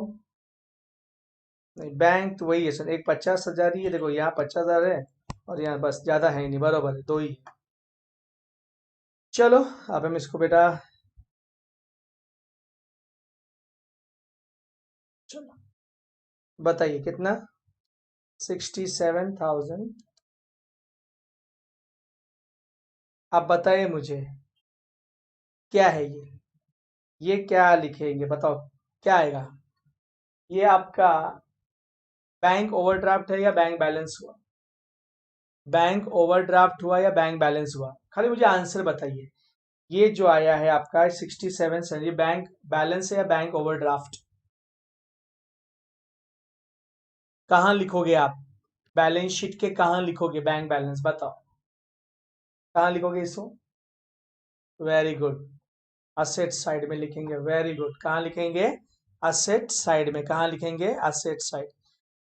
नहीं, बैंक तो वही है सर, एक 50,000 ही है, देखो यहाँ 50,000 है, और यहाँ बस, ज्यादा है नहीं, बराबर है, दो ही। चलो, अब हम इसको बेटा, चलो बताइए कितना। 67,000। आप बताइए मुझे, क्या है ये क्या लिखेंगे बताओ, क्या आएगा? ये आपका बैंक ओवरड्राफ्ट है या बैंक बैलेंस हुआ? बैंक ओवरड्राफ्ट हुआ या बैंक बैलेंस हुआ? खाली मुझे आंसर बताइए। ये जो आया है आपका 67 से, ये बैंक बैलेंस है या बैंक ओवरड्राफ्ट? कहाँ लिखोगे आप? बैलेंस शीट के कहाँ लिखोगे बैंक बैलेंस, बताओ कहाँ लिखोगे इसको? वेरी गुड, असेट साइड में लिखेंगे। वेरी गुड, कहाँ लिखेंगे? असेट साइड में। कहाँ लिखेंगे? Asset side.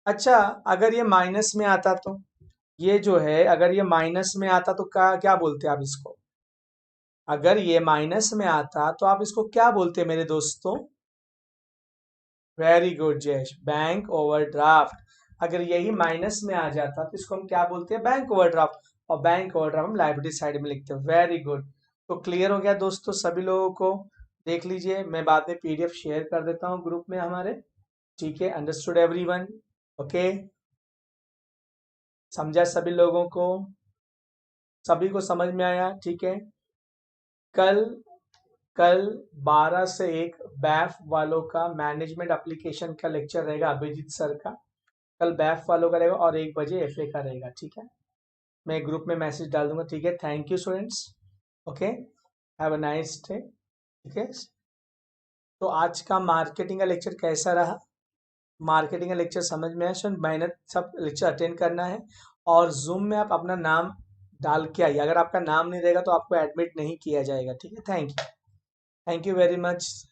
अच्छा, अगर ये माइनस में आता तो, ये जो है अगर ये माइनस में आता तो क्या क्या बोलते आप इसको? अगर ये माइनस में आता तो आप इसको क्या बोलते मेरे दोस्तों? Very good Jayesh, bank overdraft. अगर यही माइनस में आ जाता तो इसको हम क्या बोलते हैं? Bank overdraft. और बैंक ओवरड्राफ्ट हम लाइबिलिटी साइड में लिखते हैं। वेरी गुड, तो क्लियर हो गया दोस्तों सभी लोगों को? देख लीजिए, मैं बाद में पीडीएफ शेयर कर देता हूँ ग्रुप में हमारे, ठीक है। Understood everyone? ओके, समझा सभी लोगों को? सभी को समझ में आया? ठीक है। कल कल 12 से 1 बैफ वालों का मैनेजमेंट एप्लीकेशन का लेक्चर रहेगा, अभिजीत सर का। कल बैफ वालों का रहेगा और 1 बजे एफए का रहेगा, ठीक है। मैं ग्रुप में मैसेज डाल दूंगा, ठीक है। Thank you students, okay, have a nice day, ठीक है। तो आज का मार्केटिंग का लेक्चर कैसा रहा? मार्केटिंग का लेक्चर समझ में आया? स्टूडेंट मेहनत सब लेक्चर अटेंड करना है और जूम में आप अपना नाम डाल के आइए। अगर आपका नाम नहीं रहेगा तो आपको एडमिट नहीं किया जाएगा, ठीक है। Thank you very much.